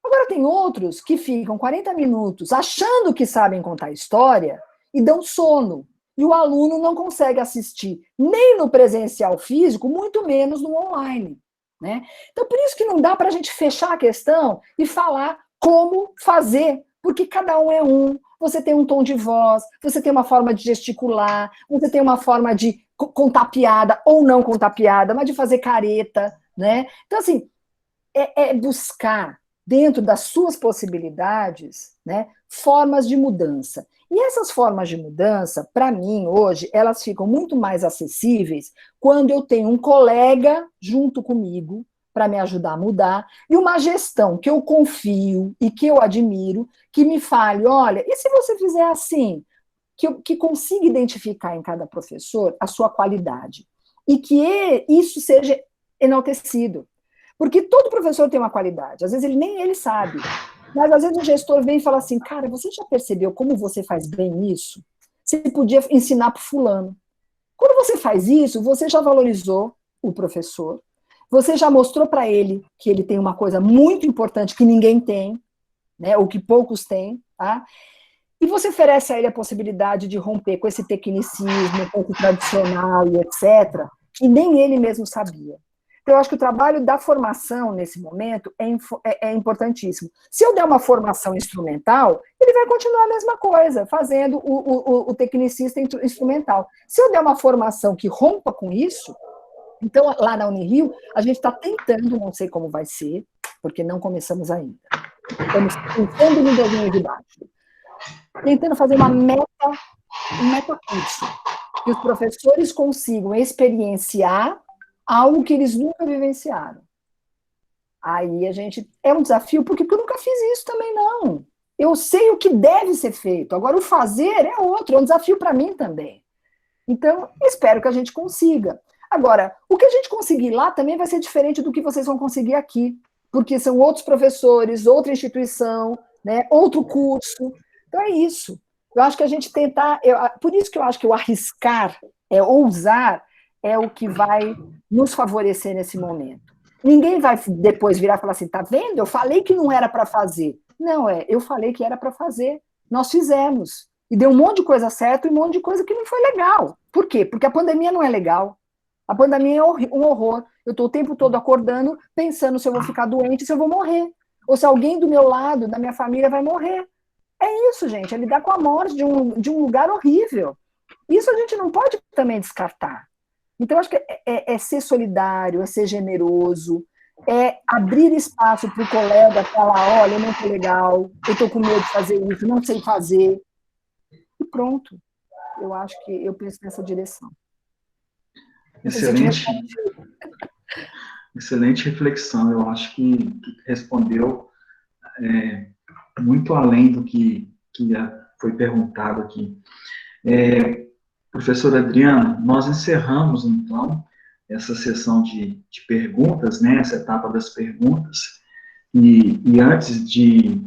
Agora, tem outros que ficam 40 minutos achando que sabem contar história e dão sono. E o aluno não consegue assistir nem no presencial físico, muito menos no online, né? Então, por isso que não dá para a gente fechar a questão e falar como fazer, porque cada um é um. Você tem um tom de voz, você tem uma forma de gesticular, você tem uma forma de contar piada ou não contar piada, mas de fazer careta, né? Então, assim, é buscar, dentro das suas possibilidades, né, formas de mudança. E essas formas de mudança, para mim, hoje, elas ficam muito mais acessíveis quando eu tenho um colega junto comigo para me ajudar a mudar, e uma gestão que eu confio e que eu admiro, que me fale, olha, e se você fizer assim? Que consiga identificar em cada professor a sua qualidade, e que isso seja enaltecido. Porque todo professor tem uma qualidade, às vezes nem ele sabe. Mas às vezes o gestor vem e fala assim, cara, você já percebeu como você faz bem isso? Você podia ensinar para o fulano. Quando você faz isso, você já valorizou o professor, você já mostrou para ele que ele tem uma coisa muito importante que ninguém tem, né, ou que poucos têm, tá? E você oferece a ele a possibilidade de romper com esse tecnicismo, com esse tradicional e etc., que nem ele mesmo sabia. Então, eu acho que o trabalho da formação, nesse momento, é importantíssimo. Se eu der uma formação instrumental, ele vai continuar a mesma coisa, fazendo o tecnicista instrumental. Se eu der uma formação que rompa com isso, então, lá na Unirio, a gente está tentando, não sei como vai ser, porque não começamos ainda. Estamos tentando no desenho de baixo. Tentando fazer um metacurso, que os professores consigam experienciar algo que eles nunca vivenciaram. Aí é um desafio, porque eu nunca fiz isso também, não. Eu sei o que deve ser feito, agora o fazer é outro, é um desafio para mim também. Então, espero que a gente consiga. Agora, o que a gente conseguir lá também vai ser diferente do que vocês vão conseguir aqui, porque são outros professores, outra instituição, né, outro curso. Então é isso. Eu acho que a gente tentar... por isso que eu acho que o arriscar, ousar, é o que vai nos favorecer nesse momento. Ninguém vai depois virar e falar assim, tá vendo? Eu falei que não era para fazer. Não, eu falei que era para fazer. nós fizemos. E deu um monte de coisa certa e um monte de coisa que não foi legal. Por quê? Porque a pandemia não é legal. A pandemia é um horror. Eu estou o tempo todo acordando, pensando se eu vou ficar doente, se eu vou morrer. Ou se alguém do meu lado, da minha família, vai morrer. É isso, gente, é lidar com a morte de um lugar horrível. Isso a gente não pode também descartar. Então, acho que é ser solidário, é ser generoso, é abrir espaço para o colega falar, olha, eu não estou legal, eu estou com medo de fazer isso, não sei fazer. E pronto. Eu acho que eu penso nessa direção. Excelente reflexão. Eu acho que respondeu muito além do que foi perguntado aqui. Professora Adriana, nós encerramos, então, essa sessão de perguntas, né, essa etapa das perguntas, e antes de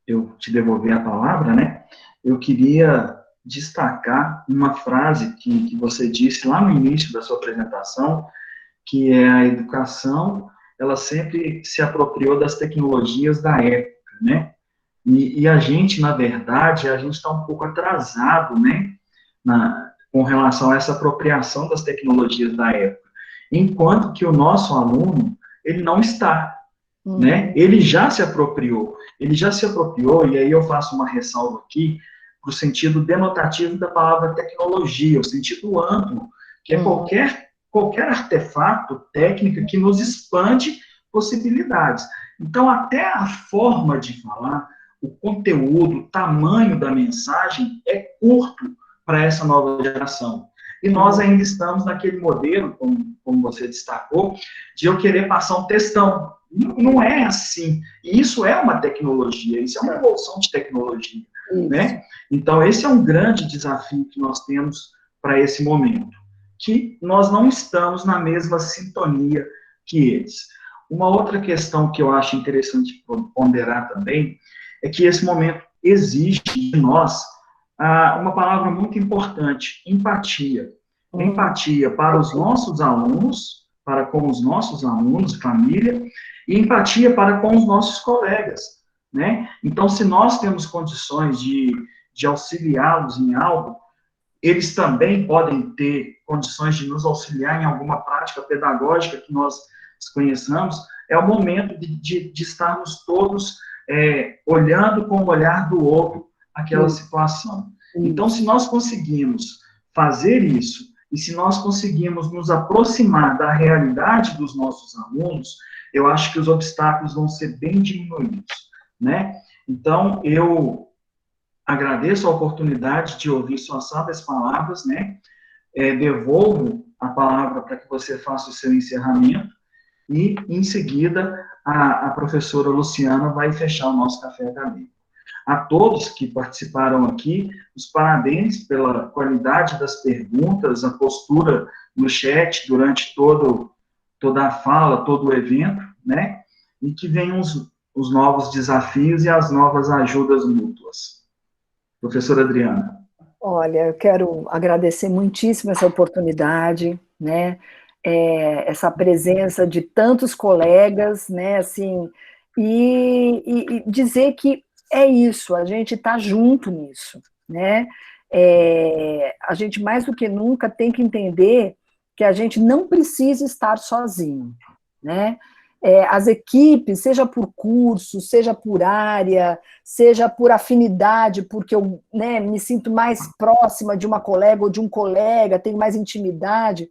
eu te devolver a palavra, né, eu queria destacar uma frase que você disse lá no início da sua apresentação, que é a educação, ela sempre se apropriou das tecnologias da época, né? E a gente, na verdade, a gente está um pouco atrasado, né, com relação a essa apropriação das tecnologias da época, enquanto que o nosso aluno, ele não está, né? Ele já se apropriou, e aí eu faço uma ressalva aqui, para o sentido denotativo da palavra tecnologia, o sentido amplo, que é qualquer artefato, técnica que nos expande possibilidades. Então, até a forma de falar, o conteúdo, o tamanho da mensagem é curto para essa nova geração. E nós ainda estamos naquele modelo, como você destacou, de eu querer passar um textão. Não é assim. E isso é uma tecnologia, isso é uma evolução de tecnologia, né? Então, esse é um grande desafio que nós temos para esse momento, que nós não estamos na mesma sintonia que eles. Uma outra questão que eu acho interessante ponderar também é que esse momento exige de nós uma palavra muito importante, empatia. Empatia para os nossos alunos, para com os nossos alunos, família, e empatia para com os nossos colegas, né? Então, se nós temos condições de auxiliá-los em algo, eles também podem ter condições de nos auxiliar em alguma prática pedagógica que nós desconheçamos. É o momento de estarmos todos olhando com o olhar do outro aquela situação. Então, se nós conseguimos fazer isso, e se nós conseguimos nos aproximar da realidade dos nossos alunos, eu acho que os obstáculos vão ser bem diminuídos, né? Então, eu agradeço a oportunidade de ouvir suas sábias palavras, né? Devolvo a palavra para que você faça o seu encerramento e, em seguida, a professora Luciana vai fechar o nosso café acadêmico. A todos que participaram aqui, os parabéns pela qualidade das perguntas, a postura no chat durante toda a fala, todo o evento, né? E que venham os novos desafios e as novas ajudas mútuas. Professora Adriana. Olha, eu quero agradecer muitíssimo essa oportunidade, né? Essa presença de tantos colegas, né? Assim, e dizer que é isso, a gente está junto nisso, né? A gente, mais do que nunca, tem que entender que a gente não precisa estar sozinho, né? As equipes, seja por curso, seja por área, seja por afinidade, porque eu, né, me sinto mais próxima de uma colega ou de um colega, tenho mais intimidade,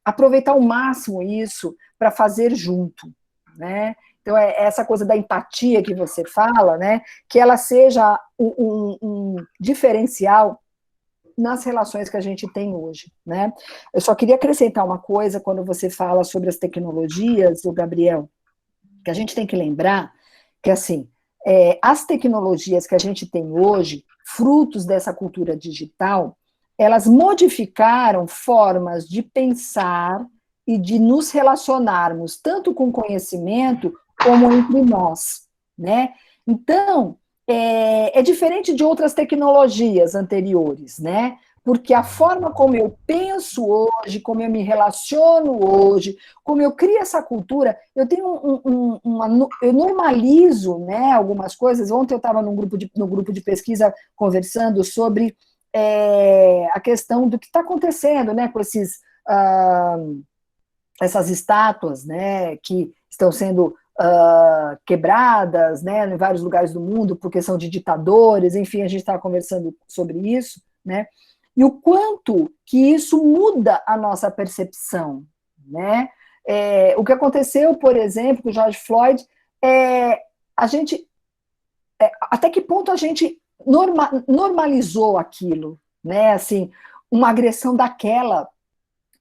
aproveitar ao máximo isso para fazer junto, né? Então, essa coisa da empatia que você fala, né, que ela seja um diferencial nas relações que a gente tem hoje, né? Eu só queria acrescentar uma coisa quando você fala sobre as tecnologias, o Gabriel, que a gente tem que lembrar que, assim, as tecnologias que a gente tem hoje, frutos dessa cultura digital, elas modificaram formas de pensar e de nos relacionarmos, tanto com conhecimento como entre nós, né? Então, é diferente de outras tecnologias anteriores, né? porque a forma como eu penso hoje, como eu me relaciono hoje, como eu crio essa cultura, eu tenho eu normalizo, né, algumas coisas. Ontem eu estava no grupo de pesquisa conversando sobre a questão do que está acontecendo, né, com essas estátuas, né, que estão sendo quebradas, né, em vários lugares do mundo, por questão de ditadores, enfim, a gente estava conversando sobre isso, né, e o quanto que isso muda a nossa percepção, né, o que aconteceu, por exemplo, com o George Floyd, a gente, até que ponto a gente normalizou aquilo, né, assim, uma agressão daquela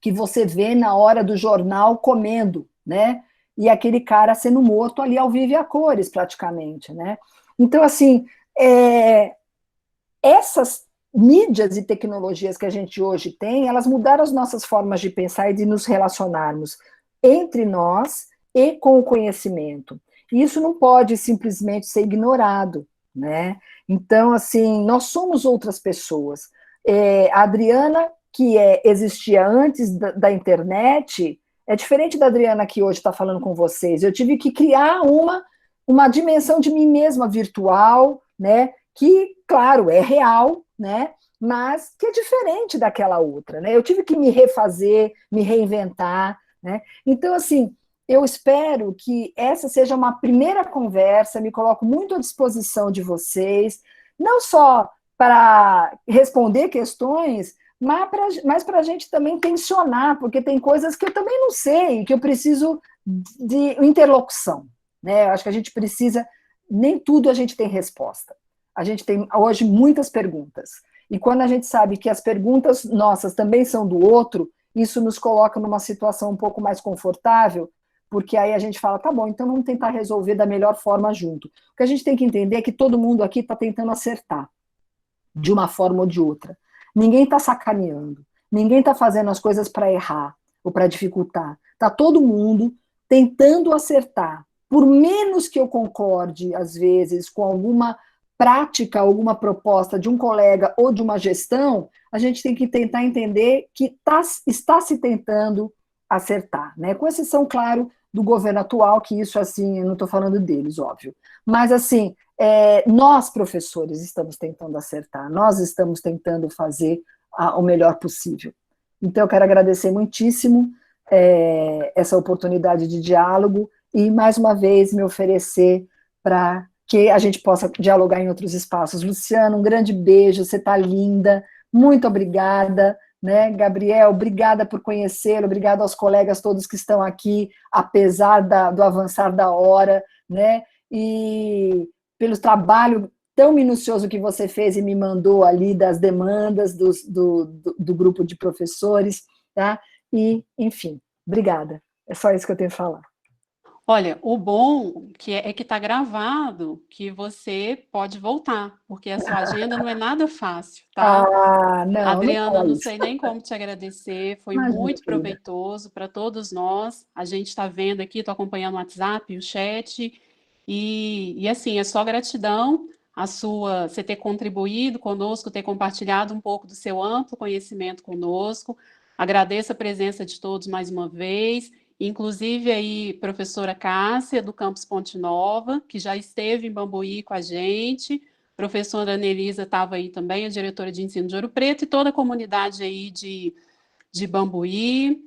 que você vê na hora do jornal comendo, né, e aquele cara sendo morto ali ao vivo e a cores, praticamente, né? Então, assim, essas mídias e tecnologias que a gente hoje tem, elas mudaram as nossas formas de pensar e de nos relacionarmos entre nós e com o conhecimento. E isso não pode simplesmente ser ignorado, né? Então, assim, nós somos outras pessoas. A Adriana, que existia antes da internet, é diferente da Adriana que hoje está falando com vocês. Eu tive que criar uma dimensão de mim mesma virtual, né? Que, claro, é real, né? Mas que é diferente daquela outra, né? Eu tive que me refazer, me reinventar, né? Então, assim, eu espero que essa seja uma primeira conversa, me coloco muito à disposição de vocês, não só para responder questões, mas para a gente também tensionar, porque tem coisas que eu também não sei, que eu preciso de interlocução, né? Eu acho que a gente precisa, nem tudo a gente tem resposta. A gente tem hoje muitas perguntas. E quando a gente sabe que as perguntas nossas também são do outro, isso nos coloca numa situação um pouco mais confortável, porque aí a gente fala, tá bom, então vamos tentar resolver da melhor forma junto. O que a gente tem que entender é que todo mundo aqui está tentando acertar, de uma forma ou de outra. Ninguém está sacaneando, ninguém está fazendo as coisas para errar ou para dificultar. Está todo mundo tentando acertar. Por menos que eu concorde, às vezes, com alguma prática, alguma proposta de um colega ou de uma gestão, a gente tem que tentar entender que está se tentando acertar, né? Com exceção, claro, do governo atual, que isso, assim, eu não estou falando deles, óbvio. Mas, assim, nós, professores, estamos tentando acertar, nós estamos tentando fazer o melhor possível. Então, eu quero agradecer muitíssimo essa oportunidade de diálogo e, mais uma vez, me oferecer para que a gente possa dialogar em outros espaços. Luciana, um grande beijo, você está linda, muito obrigada, né? Gabriel, obrigada por conhecê-lo, obrigada aos colegas todos que estão aqui, apesar do avançar da hora, né? E pelo trabalho tão minucioso que você fez e me mandou ali das demandas do grupo de professores, tá? E, enfim, obrigada. É só isso que eu tenho a falar. Olha, o bom é que está gravado, que você pode voltar, porque a sua agenda não é nada fácil, tá? Não, Adriana, não não sei nem como te agradecer, foi Imagina, muito querida. proveitoso para todos nós. A gente está vendo aqui, estou acompanhando o WhatsApp, o chat, e assim, é só gratidão você ter contribuído conosco, ter compartilhado um pouco do seu amplo conhecimento conosco. Agradeço a presença de todos mais uma vez, inclusive aí professora Cássia, do Campus Ponte Nova, que já esteve em Bambuí com a gente. Professora Anelisa estava aí também, a diretora de ensino de Ouro Preto, e toda a comunidade aí de Bambuí.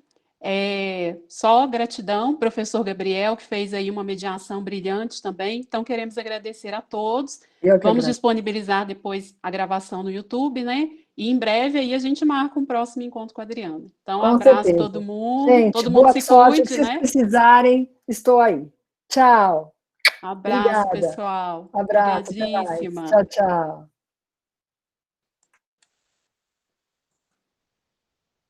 Só gratidão, professor Gabriel, que fez aí uma mediação brilhante também. Então, queremos agradecer a todos. Vamos disponibilizar depois a gravação no YouTube, né? E em breve aí a gente marca um próximo encontro com a Adriana. Então, um abraço a todo mundo. Gente, todo mundo se sorte, cuide, se né? vocês precisarem, estou aí. Tchau. Abraço, Obrigada. pessoal. Abraço, até mais. Obrigadíssima. Tchau, tchau.